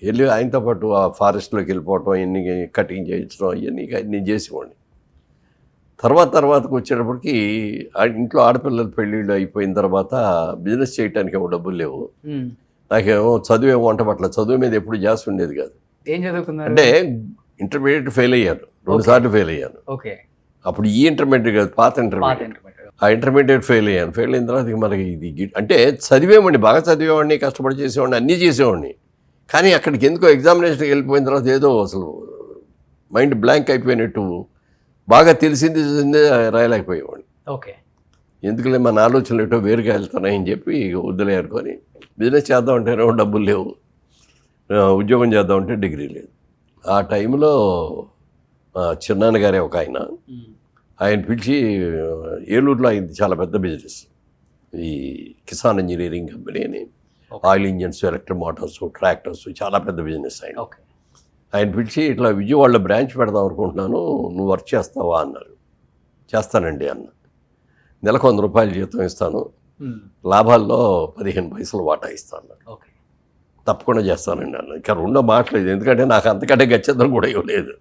వెళ్ళి ఆయనతో పాటు ఆ ఫారెస్ట్లోకి వెళ్ళిపోవటం, ఇవన్నీ కటింగ్ చేయించడం, ఇవన్నీ నేను చేసేవాడిని. తర్వాతకు వచ్చేటప్పటికి ఇంట్లో ఆడపిల్లల పెళ్ళిళ్ళు అయిపోయిన తర్వాత బిజినెస్ చేయడానికి ఏమో డబ్బులు లేవు. నాకేమో చదువు ఏమో వంట పట్ల చదువు మీద ఎప్పుడు జాస్తి ఉండేది కాదు. ఏం చదువుకున్నారు అంటే ఇంటర్మీడియట్ ఫెయిల్ అయ్యాను, 2 సార్లు ఫెయిల్ అయ్యాను. ఓకే. అప్పుడు ఈ ఇంటర్మీడియట్ కాదు, పాత ఇంటర్మీడియట్. ఆ ఇంటర్మీడియట్ ఫెయిల్ అయ్యాను. ఫెయిల్ అయిన తర్వాత మనకి ఇది అంటే చదివేవాడిని, బాగా చదివేవాడిని, కష్టపడి చేసేవాడిని, అన్నీ చేసేవాడిని. కానీ అక్కడికి ఎందుకో ఎగ్జామినేషన్కి వెళ్ళిపోయిన తర్వాత ఏదో అసలు మైండ్ బ్లాంక్ అయిపోయినట్టు, బాగా తెలిసింది రాయలేకపోయేవాడిని. ఓకే. ఎందుకులే మన ఆలోచనలు ఎటో వేరుగా వెళ్తున్నాయని చెప్పి వద్దులే అనుకొని బిజినెస్ చేద్దామంటేనే డబ్బులు లేవు, ఉద్యోగం చేద్దామంటే డిగ్రీ లేదు. ఆ టైంలో చిన్నాన్న గారే ఒక ఆయన పిలిచి, ఏలూరులో అయింది చాలా పెద్ద బిజినెస్, ఈ కిసాన్ ఇంజనీరింగ్ కంపెనీ అని, oil engines, electric Motors, tractors, చాలా పెద్ద బిజినెస్ ఆయన పిలిచి, ఇట్లా విజయవాడలో బ్రాంచ్ పెడదాం అనుకుంటున్నాను, నువ్వు వర్క్ చేస్తావా అన్నారు. చేస్తానండి అన్న. నెలకు ₹100 జీతం ఇస్తాను, లాభాల్లో 15 పైసలు వాటా ఇస్తాను. తప్పకుండా చేస్తానండి అన్న. ఇంకా రెండో మాటలేదు, ఎందుకంటే నాకు అంతకంటే గచ్చంతరం కూడా ఇవ్వలేదు.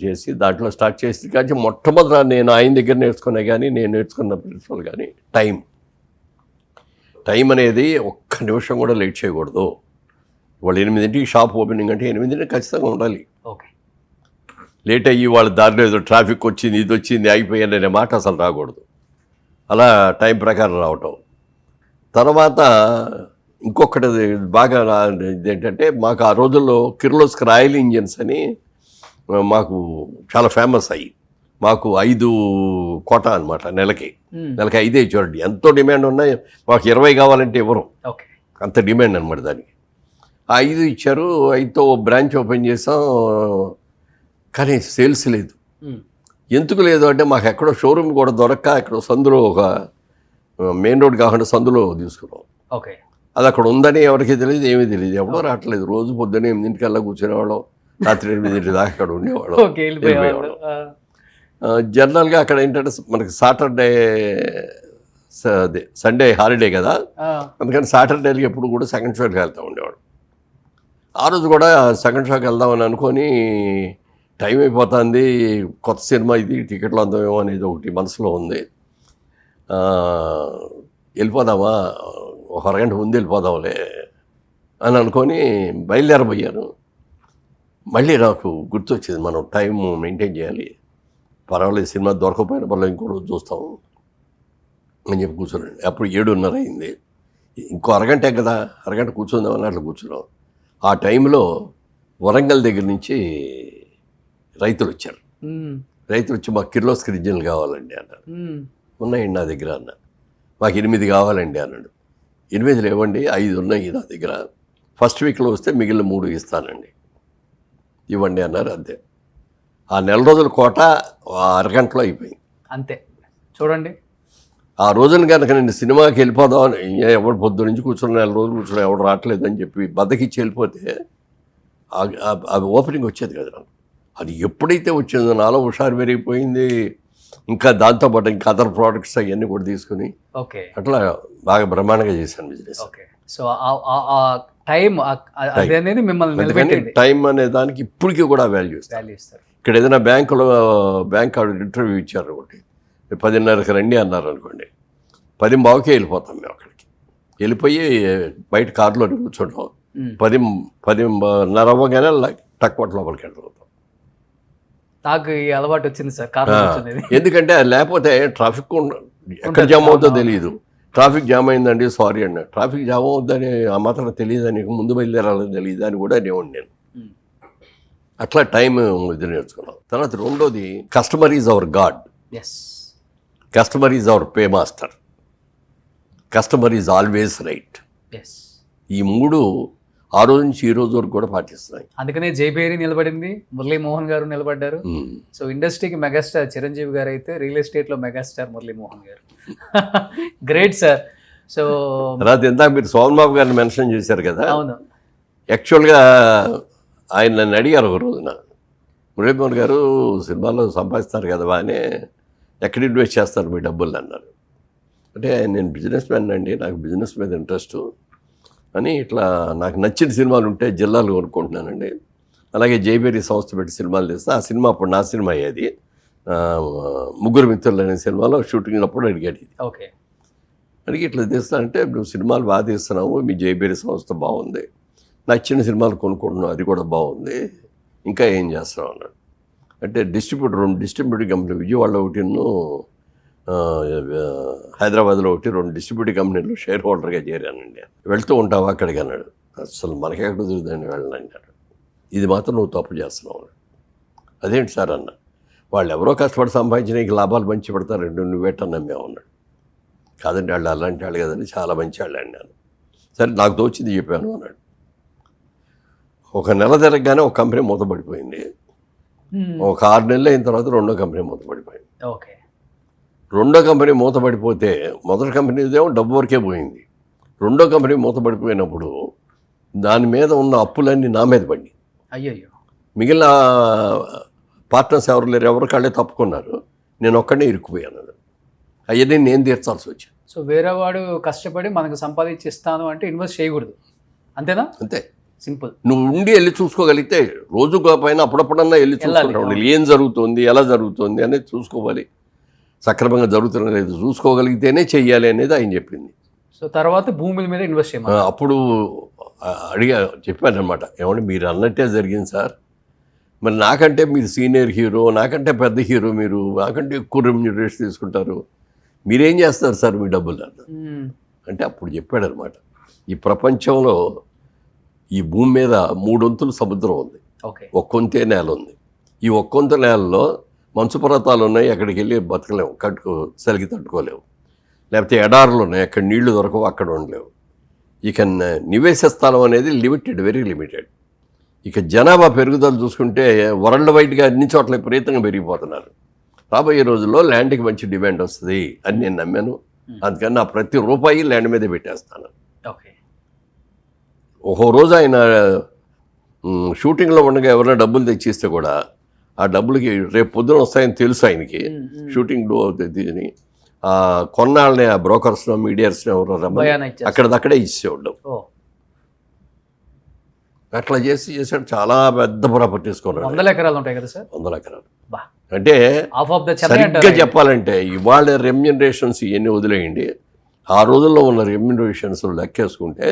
చేసి దాంట్లో స్టార్ట్ చేసి కానీ మొట్టమొదట నేను ఆయన దగ్గర నేర్చుకునే కానీ నేను నేర్చుకున్న ప్రిన్సిపల్ కానీ టైం అనేది ఒక్క నిమిషం కూడా లేట్ చేయకూడదు. వాళ్ళు 8ంటికి షాప్ ఓపెనింగ్ అంటే 8ంటికి ఖచ్చితంగా ఉండాలి. లేట్ అయ్యి వాళ్ళ దారిలో ఏదో ట్రాఫిక్ వచ్చింది, ఇది వచ్చింది, అయిపోయాను అనే మాట అసలు రాకూడదు. అలా టైం ప్రకారం రావటం. తర్వాత ఇంకొకటి బాగా ఇదేంటంటే, మాకు ఆ రోజుల్లో కిర్లోస్కర్ ఆయిల్ ఇంజిన్స్ అని మాకు చాలా ఫేమస్ అయ్యి, మాకు 5 కోటా అనమాట, నెలకి 5 ఇచ్చారు. ఎంతో డిమాండ్ ఉన్నాయి, మాకు 20 కావాలంటే ఇవ్వరు, అంత డిమాండ్ అనమాట దానికి. 5 ఇచ్చారు. 5తో బ్రాంచ్ ఓపెన్ చేసాం, కానీ సేల్స్ లేదు. ఎందుకు లేదు అంటే, మాకు ఎక్కడో షోరూమ్ కూడా దొరక్క ఎక్కడో సందులో, ఒక మెయిన్ రోడ్ కాకుండా సందులో తీసుకున్నాం. అది అక్కడ ఉందని ఎవరికి తెలియదు, ఏమీ తెలియదు, ఎవడో రావట్లేదు. రోజు పొద్దున్న 8ంటికల్లా కూర్చునేవాళ్ళం, రాత్రి 8 దాకా అక్కడ ఉండేవాళ్ళం. జనరల్గా అక్కడ ఏంటంటే మనకి సాటర్డే సండే హాలిడే కదా, అందుకని సాటర్డేకి ఎప్పుడు కూడా సెకండ్ షోకి వెళ్తూ ఉండేవాడు. ఆ రోజు కూడా సెకండ్ షోకి వెళ్దామని అనుకొని, టైం అయిపోతుంది, కొత్త సినిమా ఇది, టికెట్లు అందామేమో అనేది ఒకటి మనసులో ఉంది. వెళ్ళిపోదామా, ఒక అరగంట ముందు వెళ్ళిపోదాంలే అని అనుకొని బయలుదేరబోయాను. మళ్ళీ నాకు గుర్తొచ్చింది, మనం టైం మెయింటైన్ చేయాలి, పర్వాలేదు సినిమా దొరకపోయిన వల్ల ఇంకో రోజు చూస్తాము అని చెప్పి కూర్చోండి. అప్పుడు 7:30 అయింది. ఇంకో అరగంటే కదా, అరగంట కూర్చుందామని అట్లా కూర్చున్నాం. ఆ టైంలో వరంగల్ దగ్గర నుంచి రైతులు వచ్చారు. రైతులు వచ్చి మాకు కిర్లోస్కర్ ఇంజిన్లు కావాలండి అన్నారు. ఉన్నాయండి నా దగ్గర అన్న. మాకు 8 కావాలండి అన్నాడు. 8 లేవండి, 5 ఉన్నాయి నా దగ్గర. ఫస్ట్ వీక్లో వస్తే మిగిలిన 3 ఇస్తానండి, ఇవ్వండి అన్నారు. అంతే. ఆ నెల రోజుల కోట అరగంటలో అయిపోయింది. అంతే. చూడండి, ఆ రోజున కనుక నేను సినిమాకి వెళ్ళిపోదామని, ఎవడు పొద్దు నుంచి కూర్చున్న నెల రోజులు కూర్చున్నా ఎవడు రావట్లేదని చెప్పి బద్దకిచ్చి వెళ్ళిపోతే అది ఓపెనింగ్ వచ్చేది కదా నాకు. అది ఎప్పుడైతే వచ్చిందో నాలో హుషారు పెరిగిపోయింది. ఇంకా దాంతోపాటు ఇంకా అదర్ ప్రోడక్ట్స్ అవన్నీ కూడా తీసుకుని ఓకే, అట్లా బాగా బ్రహ్మాండంగా చేశాను బిజినెస్. ఓకే. సో ఆ టైం అది అనేది మిమ్మల్ని నిలబెట్టింది. టైం అనే దానికి ఇప్పటికీ కూడా వాల్యూ ఇస్తారు. ఇక్కడ ఏదైనా బ్యాంక్ ఇంటర్వ్యూ ఇచ్చారు ఒకటి, 10:30కి రండి అన్నారు అనుకోండి, 10:15కే వెళ్ళిపోతాం మేము అక్కడికి. వెళ్ళిపోయి బయట కారులో కూర్చుంటాం. 10:10:30 అవ్వగానే టక్వట్ లోపలికి వెళ్ళిపోతాం. నాకు ఈ అలవాటు వచ్చింది సార్, కారు కూర్చునేది. ఎందుకంటే లేకపోతే ట్రాఫిక్ ఎక్కడ జామ్ అవుతుందో తెలియదు. ట్రాఫిక్ జామ్ అయిందండి, సారీ అండి. ట్రాఫిక్ జామ్ అవుతుందని ఆ మాత్రం తెలియదని, ముందు బయలుదేరాలని తెలియదు అని కూడా అనేవాడిని నేను. అట్లా టైం ఇది నేర్చుకున్నాం. తర్వాత రెండోది, customer is our God, customer is our pay master, customer is always right. ఈ 3 ఆ రోజు నుంచి ఈ రోజు వరకు కూడా పాటిస్తున్నాయి. అందుకనే జైపేరి నిలబడింది, మురళీమోహన్ గారు నిలబడ్డారు. సో ఇండస్ట్రీకి మెగాస్టార్ చిరంజీవి గారు అయితే, రియల్ ఎస్టేట్లో మెగాస్టార్ మురళీమోహన్ గారు. Great sir. సో తర్వాత ఇందాక మీరు సోమన్ బాబు గారిని మెన్షన్ చేశారు కదా. అవును. యాక్చువల్గా ఆయన నన్ను అడిగారు ఒక రోజున, మురళీమోహన్ గారు సినిమాలో సంపాదిస్తారు కదా బాగానే, ఎక్కడ ఇన్వెస్ట్ చేస్తారు మీ డబ్బులు అన్నారు. అంటే నేను బిజినెస్ మ్యాన్ అండి, నాకు బిజినెస్ మీద ఇంట్రెస్ట్ అని, ఇట్లా నాకు నచ్చిన సినిమాలు ఉంటే జిల్లాలు కొనుక్కుంటున్నానండి. అలాగే జైబేరి సంస్థ పెట్టి సినిమాలు తీస్తా. ఆ సినిమా అప్పుడు నా సినిమా అయ్యేది, ముగ్గురు మిత్రులు అనే సినిమాలో షూటింగ్ అప్పుడు అడిగాడు. ఓకే. అడిగి ఇట్లా తీస్తానంటే, నువ్వు సినిమాలు బాగా తీస్తున్నావు, మీ జైబేరి సంస్థ బాగుంది, నచ్చిన సినిమాలు కొనుక్కుంటున్నావు, అది కూడా బాగుంది, ఇంకా ఏం చేస్తున్నావు అన్నాడు. అంటే రెండు డిస్ట్రిబ్యూటర్ కంపెనీ, విజయవాడలో ఒకటిను హైదరాబాద్లో ఒకటి, 2 డిస్ట్రిబ్యూటర్ కంపెనీలు షేర్ హోల్డర్గా చేరానండి. వెళ్తూ ఉంటావా అక్కడికి అన్నాడు. అసలు మనకెక్కడ కుదురుతుందని వెళ్ళనంటాడు. ఇది మాత్రం నువ్వు తప్పు చేస్తున్నావు అన్నాడు. అదేంటి సార్ అన్న, వాళ్ళు ఎవరో కష్టపడి సంపాదించిన నీకు లాభాలు మంచి పెడతారండి, నువ్వేట నమ్మావు అన్నాడు. కాదండి, వాళ్ళు అలాంటి వాళ్ళు కదండి, చాలా మంచి వాళ్ళు అన్నాను. సరే నాకు తోచింది చెప్పాను అన్నాడు. ఒక నెల తిరగగానే ఒక కంపెనీ మూతపడిపోయింది. ఒక 6 నెలలు అయిన తర్వాత రెండో కంపెనీ మూతపడిపోయింది. ఓకే. రెండో కంపెనీ మూతపడిపోతే మొదటి కంపెనీదేమో డబ్బు వరకే పోయింది. రెండో కంపెనీ మూతపడిపోయినప్పుడు దాని మీద ఉన్న అప్పులన్నీ నా మీద పడి, అయ్యయ్యో, మిగిలిన పార్ట్నర్స్ ఎవరు లేరు, ఎవరి కాళ్ళే తప్పుకున్నారు, నేను ఒక్కడే ఇరుక్కుపోయాను. అవన్నీ నేను తీర్చాల్సి వచ్చింది. సో వేరే వాడు కష్టపడి మనకు సంపాదించిస్తాను అంటే ఇన్వెస్ట్ చేయకూడదు, అంతేనా? అంతే, సింపుల్. నువ్వు ఉండి వెళ్ళి చూసుకోగలిగితే, రోజు పైన అప్పుడప్పుడన్నా వెళ్ళి చూసుకుంటావు, ఏం జరుగుతుంది, ఎలా జరుగుతుంది అనేది చూసుకోవాలి. సక్రమంగా జరుగుతున్న లేదు చూసుకోగలిగితేనే చెయ్యాలి అనేది ఆయన చెప్పింది. సో తర్వాత భూముల మీద ఇన్వెస్ట్ చేయమని అప్పుడు చెప్పాను అనమాట. ఏమంటే మీరు అన్నట్టే జరిగింది సార్, మరి నాకంటే మీరు సీనియర్ హీరో, నాకంటే పెద్ద హీరో, మీరు నాకంటే ఎక్కువ రెమ్యూనరేషన్ తీసుకుంటారు, మీరేం చేస్తారు సార్ మీ డబ్బులు అన్న. అంటే అప్పుడు చెప్పాడు అనమాట, ఈ ప్రపంచంలో ఈ భూమి మీద 3 వంతులు సముద్రం ఉంది, ఒక్కొంతే నేల ఉంది. ఈ ఒక్కొంత నేలలో మంచు పర్వతాలు ఉన్నాయి, అక్కడికి వెళ్ళి బతకలేము, చలికి తట్టుకోలేవు. లేకపోతే ఎడారులు ఉన్నాయి, అక్కడ నీళ్లు దొరకవు, అక్కడ ఉండలేవు. ఇక నివేశ స్థలం అనేది లిమిటెడ్, వెరీ లిమిటెడ్. ఇక జనాభా పెరుగుదల చూసుకుంటే వరల్డ్ వైడ్గా అన్ని చోట్ల విపరీతంగా పెరిగిపోతున్నారు. రాబోయే రోజుల్లో ల్యాండ్కి మంచి డిమాండ్ వస్తుంది అని నేను నమ్మాను. అందుకని నా ప్రతి రూపాయి ల్యాండ్ మీదే పెట్టేస్తాను. ఒక్కో రోజు ఆయన షూటింగ్లో ఉండగా ఎవరైనా డబ్బులు తెచ్చిస్తే కూడా ఆ డబ్బులకి రేపు పొద్దున వస్తాయని తెలుసు ఆయనకి, షూటింగ్ డూ అవుతుంది అని కొన్నాళ్ళని ఆ బ్రోకర్స్లో మీడియాస్ని ఎవరో రమ్మని అక్కడదక్కడే ఇచ్చేవాడు. అట్లా చేశాడు. చాలా పెద్ద ప్రాపర్టీస్ కొన్నాడు. 100 ఎకరాలు ఉంటాయి కదా సార్? 100 ఎకరాలు. అంటే సరిగ్గా చెప్పాలంటే ఇవాళ రెమ్యూనరేషన్స్ ఇవన్నీ వదిలేయండి, ఆ రోజుల్లో ఉన్న రెమ్యూనరేషన్స్ లెక్కేసుకుంటే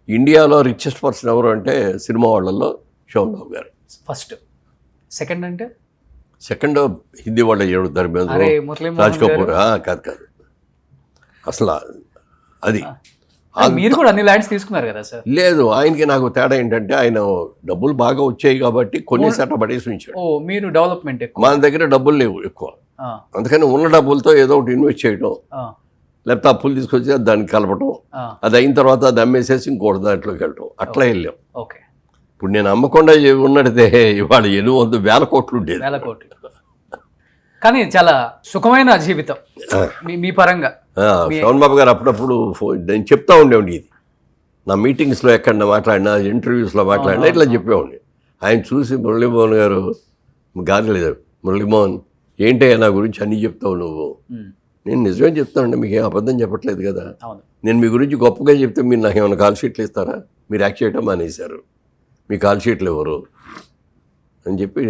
ఇండియాలో రిచెస్ట్ పర్సన్ ఎవరు అంటే సినిమా వాళ్ళల్లో శోభన్ బాబు గారు ఫస్ట్. సెకండ్ అంటే సెకండ్ హిందీ వాళ్ళు ధర్మేంద్ర, రాజ్ కపూర్. కాదు అసలు అది మీరు కూడా అన్ని ల్యాండ్స్ తీసుకున్నారు కదా సార్? లేదు, ఆయనకి నాకు తేడా ఏంటంటే ఆయన డబ్బులు బాగా వచ్చాయి కాబట్టి కొన్ని సెట పడేసి ఉంచాడు. ఓ మీరు డెవలప్మెంట్ ఎక్కువ. మన దగ్గర డబ్బులు లేవు ఎక్కువ, అందుకని ఉన్న డబ్బులతో ఏదో ఒకటి ఇన్వెస్ట్ చేయడం, లేకపోతే అప్పులు తీసుకొచ్చి దాన్ని కలపటం, అది అయిన తర్వాత అది అమ్మేసేసి ఇంకోటి దాంట్లోకి వెళ్ళటం, అట్లా వెళ్ళాం. ఓకే. ఇప్పుడు నేను అమ్మకుండా ఉన్నట్టే ఇవాళ 800,000 కోట్లు ఉండేది. 1,000 కోట్లు. కానీ చాలా సుఖమైన జీవితం మీ పరంగా. శ్రవణ్ బాబు గారు అప్పుడప్పుడు నేను చెప్తా ఉండేవాడి, ఇది నా మీటింగ్స్లో ఎక్కడ మాట్లాడినా, ఇంటర్వ్యూస్లో మాట్లాడినా ఇట్లా చెప్పేవాడిని. ఆయన చూసి మురళీమోహన్ గారు గారలేదు, మురళీమోహన్ ఏంటయ్యా నా గురించి అన్నీ చెప్తావు నువ్వు? నేను నిజమే చెప్తానండి, మీకు ఏం అబద్ధం చెప్పట్లేదు కదా. నేను మీ గురించి గొప్పగా చెప్తే మీరు నాకు ఏమైనా కాల్ షీట్లు ఇస్తారా? మీరు యాక్ట్ చేయటం మానేశారు, మీ కాల్ షీట్లు ఎవరు అని చెప్పి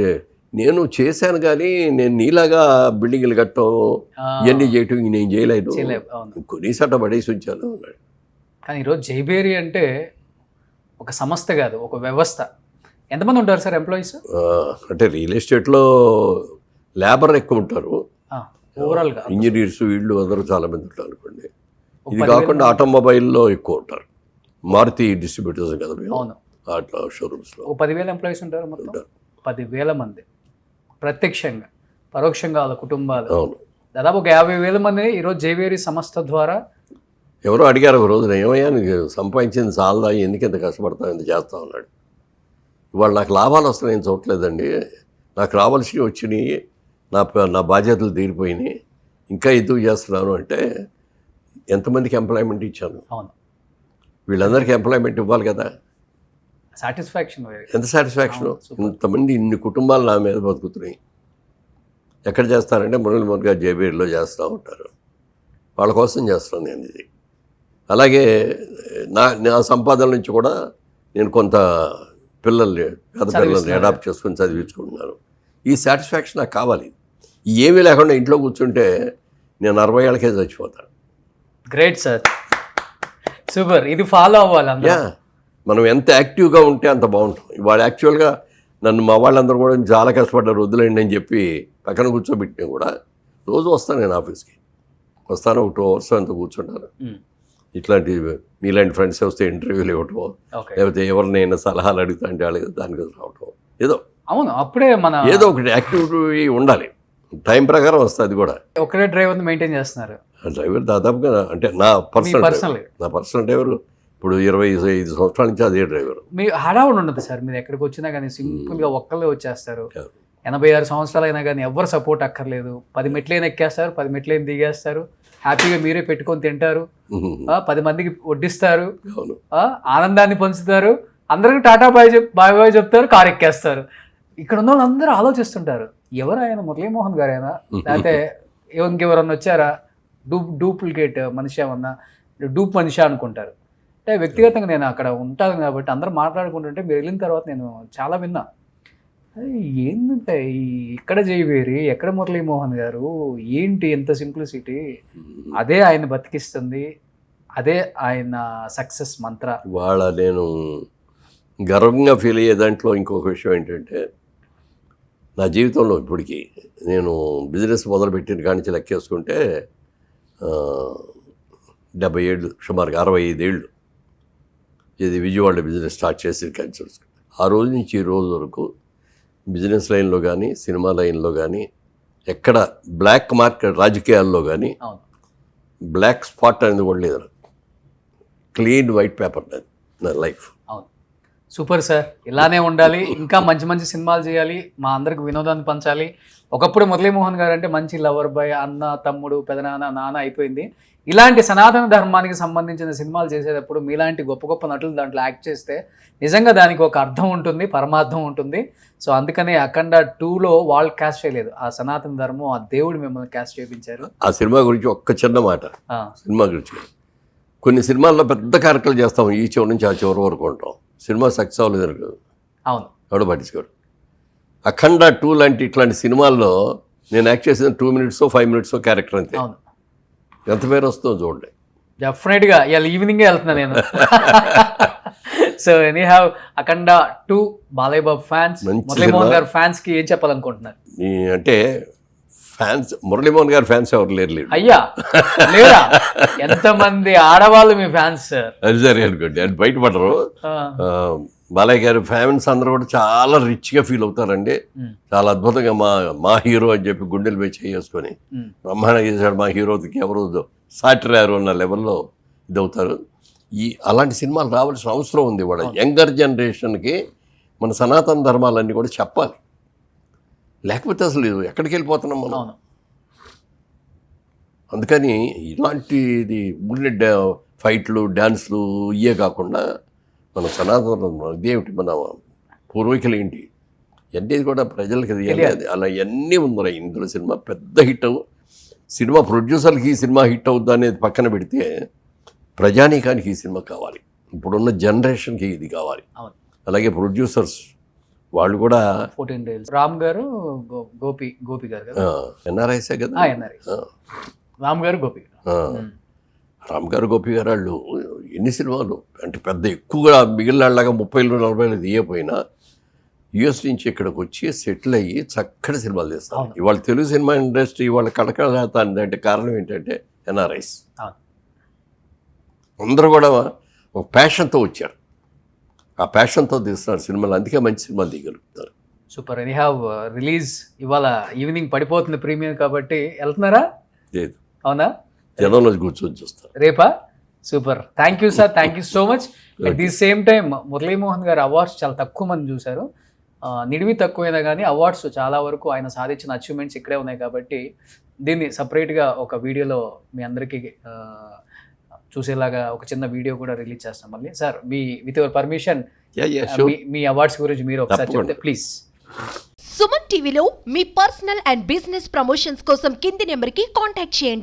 నేను చేశాను. కానీ నేను నీలాగా బిల్డింగ్లు కట్టడం ఇవన్నీ చేయటం నేను చేయలేదు, కొన్నిసార్లు పడేసి ఉంచాను అన్నాడు. కానీ ఈరోజు జైబేరి అంటే ఒక సంస్థ కాదు, ఒక వ్యవస్థ. ఎంతమంది ఉంటారు సార్ ఎంప్లాయీస్? అంటే రియల్ ఎస్టేట్లో లేబర్ ఎక్కువ ఉంటారు, ఓవరాల్గా ఇంజనీర్స్ వీళ్ళు అందరూ చాలా మంది ఉంటారు అనుకోండి. ఇది కాకుండా ఆటోమొబైల్లో ఎక్కువ ఉంటారు, మారుతి డిస్ట్రిబ్యూటర్స్ కదా మేము, అట్లా షోరూమ్స్లో 10,000 ఎంప్లాయీస్ ఉంటారు మొత్తం. 10,000 మంది ప్రత్యక్షంగా పరోక్షంగా వాళ్ళ కుటుంబాలు. అవును, దాదాపు ఒక 50,000 మంది ఈరోజు జైవేరి సంస్థ ద్వారా. ఎవరో అడిగారు ఒక రోజున, ఏమయ్యా నీకు సంపాదించింది చాలదా, ఎందుకు ఎంత కష్టపడతావు, ఎంత చేస్తా ఉన్నాడు. ఇవాళ నాకు లాభాలు వస్తున్నాయని చూడలేదండి, నాకు రావాల్సినవి వచ్చినాయి, నా బాధ్యతలు తీరిపోయినాయి, ఇంకా ఎందుకు చేస్తున్నాను అంటే ఎంతమందికి ఎంప్లాయ్మెంట్ ఇచ్చాను. అవును, వీళ్ళందరికీ ఎంప్లాయ్మెంట్ ఇవ్వాలి కదా. సాటిస్ఫాక్షన్, ఎంత సాటిస్ఫాక్షన్. ఇంతమంది ఇన్ని కుటుంబాలు నా మీద బతుకుతున్నాయి. ఎక్కడ చేస్తారంటే మురళీమోహన్ గారు జైబేరిలో చేస్తూ ఉంటారు, వాళ్ళ కోసం చేస్తాను నేను ఇది. అలాగే నా సంపాదన నుంచి కూడా నేను కొంత పిల్లల్ని, పేద పిల్లల్ని అడాప్ట్ చేసుకొని చదివించుకుంటున్నాను. ఈ సాటిస్ఫాక్షన్ నాకు కావాలి. ఏమీ లేకుండా ఇంట్లో కూర్చుంటే నేను 60 ఏళ్ళకే చచ్చిపోతాను. Great sir, super. ఇది ఫాలో అవ్వాలి. మనం ఎంత యాక్టివ్గా ఉంటే అంత బాగుంటుంది. ఇవాళ యాక్చువల్గా నన్ను మా వాళ్ళందరూ కూడా చాలా కష్టపడ్డారు, వద్దులేండి అని చెప్పి పక్కన కూర్చోబెట్టినా కూడా రోజు వస్తాను నేను ఆఫీస్కి, వస్తాను ఒక 2 hours అంతా కూర్చుంటాను. ఇట్లాంటి మీలాంటి ఫ్రెండ్స్ వస్తే ఇంటర్వ్యూలు ఇవ్వటం, లేకపోతే ఎవరినైనా సలహాలు అడుగుతా అంటే వాళ్ళకి దానికి రావటం, ఏదో అవును అప్పుడే మన ఏదో ఒకటి యాక్టివిటీ ఉండాలి. టైం ప్రకారం వస్తుంది. అది కూడా ఒకరే డ్రైవర్ని మెయింటైన్ చేస్తున్నారు. డ్రైవర్ దాదాపుగా అంటే నా పర్సనల్ డ్రైవర్ ఇప్పుడు 25 సంవత్సరాల నుంచి అదే డ్రైవర్. మీ హడావుడు ఉండదు సార్, మీరు ఎక్కడికి వచ్చినా కానీ సింపుల్గా ఒక్కళ్ళే వచ్చేస్తారు. 86 సంవత్సరాలు అయినా కానీ ఎవరు సపోర్ట్ అక్కర్లేదు. 10 మెట్లైనా ఎక్కేస్తారు, 10 మెట్లైనా దిగేస్తారు, హ్యాపీగా మీరే పెట్టుకొని తింటారు, 10 మందికి వడ్డిస్తారు, ఆనందాన్ని పంచుతారు, అందరికి టాటా బాయ్ చెప్తారు, కారు ఎక్కేస్తారు. ఇక్కడ ఉన్న వాళ్ళందరూ ఆలోచిస్తుంటారు, ఎవరు ఆయన మురళీమోహన్ గారు అయినా లేకపోతే ఇంకెవరన్నా వచ్చారా, డూప్లికేట్ మనిషి ఏమన్నా, డూప్ మనిషి అనుకుంటారు. అంటే వ్యక్తిగతంగా నేను అక్కడ ఉంటాను కాబట్టి అందరూ మాట్లాడుకుంటుంటే మీరు వెళ్ళిన తర్వాత నేను చాలా విన్నా, ఏంటంటే ఇక్కడ జైవేరి, ఎక్కడ మురళీమోహన్ గారు, ఏంటి ఎంత సింప్లిసిటీ, అదే ఆయన బతికిస్తుంది, అదే ఆయన సక్సెస్ మంత్ర. వాళ్ళ నేను గర్వంగా ఫీల్ అయ్యే దాంట్లో ఇంకొక విషయం ఏంటంటే, నా జీవితంలో ఇప్పటికీ నేను బిజినెస్ మొదలుపెట్టిన కాడి నుంచి లెక్కేసుకుంటే 70 ఏళ్ళు, సుమారుగా 65 ఏళ్ళు ఇది విజయవాడ బిజినెస్ స్టార్ట్ చేసి కన్సల్స్. ఆ రోజు నుంచి ఈ రోజు వరకు బిజినెస్ లైన్లో కానీ, సినిమా లైన్లో కానీ, ఎక్కడ బ్లాక్ మార్కెట్ రాజకీయాల్లో కానీ బ్లాక్ స్పాట్ అనేది కూడా లేదు. క్లీన్ వైట్ పేపర్ నా లైఫ్. అవును, సూపర్ సార్, ఇలానే ఉండాలి, ఇంకా మంచి మంచి సినిమాలు చేయాలి, మా అందరికి వినోదాన్ని పంచాలి. ఒకప్పుడు మురళీమోహన్ గారు అంటే మంచి లవర్ బాయ్, అన్న, తమ్ముడు, పెదనాన్న, నాన్న అయిపోయింది. ఇలాంటి సనాతన ధర్మానికి సంబంధించిన సినిమాలు చేసేటప్పుడు మీలాంటి గొప్ప గొప్ప నటులు దాంట్లో యాక్ట్ చేస్తే నిజంగా దానికి ఒక అర్థం ఉంటుంది, పరమార్థం ఉంటుంది. సో అందుకనే అఖండ 2లో వాళ్ళు క్యాస్ట్ చేయలేదు, ఆ సనాతన ధర్మం, ఆ దేవుడు మిమ్మల్ని క్యాస్ట్ చేయించారు. ఆ సినిమా గురించి ఒక్క చిన్న మాట, సినిమా గురించి కొన్ని సినిమాల్లో పెద్ద క్యారెక్టర్లు చేస్తాం, ఈ చివరి నుంచి ఆ చివరి వరకు ఉంటాం, సినిమా సక్సెస్ అవ్వలేదు. అవును, ఎవడో పట్టించుకోడు. అఖండ 2 లాంటి ఇట్లాంటి సినిమాల్లో నేను యాక్ట్ చేసిన 2 minutes 5 minutes క్యారెక్టర్ అంతే. అవును, ఎంత పేరు వస్తుందో చూడండి. డెఫినెట్గా ఇవాళ ఈవినింగే వెళ్తున్నా నేను. So any have Akhanda 2 Balayya Babu fans, Muralimohan గారు ఫ్యాన్స్కి ఏం చెప్పాలనుకుంటున్నారు? అంటే ఫ్యాన్స్ మురళీమోహన్ గారి ఫ్యాన్స్ ఎవరు లేరు. అయ్యా లేరా? ఎంతమంది ఆడవాళ్ళు మీ ఫ్యాన్స్ సార్? అది సరే అనుకోండి, అది బయటపడరు. బాలయ్య గారి ఫ్యాన్స్ అందరూ కూడా చాలా రిచ్గా ఫీల్ అవుతారండి. చాలా అద్భుతంగా మా హీరో అని చెప్పి గుండెలు మీద చేసుకొని బ్రహ్మాండంగా చేశాడు మా హీరోకి, ఎవరు సాటిరారు అన్న లెవెల్లో ఇదవుతారు. అలాంటి సినిమాలు రావాల్సిన అవసరం ఉంది. కూడా యంగర్ జనరేషన్కి మన సనాతన ధర్మాలన్నీ కూడా చెప్పాలి. లేకపోతే అసలు ఎక్కడికి వెళ్ళిపోతున్నాం మనం. అందుకని ఇలాంటిది బుల్లెట్ ఫైట్లు డ్యాన్స్లు ఇవే కాకుండా మన సనాతన ఇదేమిటి, మన పూర్వీకులు ఏంటి ఇవన్నీ కూడా ప్రజలకి తెలియాలి. అలా ఇవన్నీ ఉన్నాయి ఇందులో. సినిమా పెద్ద హిట్ సినిమా ప్రొడ్యూసర్కి ఈ సినిమా హిట్ అవుద్దా అనేది పక్కన పెడితే ప్రజానీకానికి ఈ సినిమా కావాలి. ఇప్పుడున్న జనరేషన్కి ఇది కావాలి. అలాగే ప్రొడ్యూసర్స్ వాళ్ళు కూడా 14 days. రామ్ గారు గోపి గారు కదా, ఎన్ఆర్ఐసే కదా. రామ్ గారు గోపి రామ్ గారు గోపి గారు వాళ్ళు ఎన్ని సినిమాలు అంటే పెద్ద ఎక్కువగా మిగిలిన వాళ్ళగా 30-40 తీయపోయినా యుఎస్ నుంచి ఇక్కడికి వచ్చి సెటిల్ అయ్యి చక్కటి సినిమాలు తీస్తారు. ఇవాళ తెలుగు సినిమా ఇండస్ట్రీ ఇవాళ కడకడాతుంది అంటే కారణం ఏంటంటే ఎన్ఆర్ఐస్ అందరూ కూడా ఒక ప్యాషన్తో వచ్చారు. ఆ ప్యాషన్తో తీస్తున్నారు సినిమాలు, అందుకే మంచి సినిమాలు తీయగలుగుతారు. సూపర్. ఎనీ హ్యావ్ రిలీజ్ ఇవాళ ఈవినింగ్ పడిపోతుంది ప్రీమియం కాబట్టి వెళ్తున్నారా? లేదు, అవునా? జనంలో కూర్చొని చూస్తారు. రేపా? Super. Thank you sir, thank you so much. At the same time Muralimohan గారు అవార్డ్స్ చాలా తక్కువ మంది చూశారు. నిడివి తక్కువైనా కానీ అవార్డ్స్ చాలా వరకు ఆయన సాధించిన అచీవ్మెంట్స్ ఇక్కడే ఉన్నాయి కాబట్టి దీన్ని సపరేట్గా ఒక వీడియోలో మీ అందరికీ చూసేలాగా ఒక చిన్న వీడియో కూడా రిలీజ్ చేస్తాం మళ్ళీ. Sir with your permission me awards గురించి మీరు ఒకసారి చెప్తే ప్లీజ్. సుమన్ టీవీలో మీ పర్సనల్ అండ్ బిజినెస్ ప్రమోషన్స్ కోసం కింది నెంబర్కి కాంటాక్ట్ చేయండి.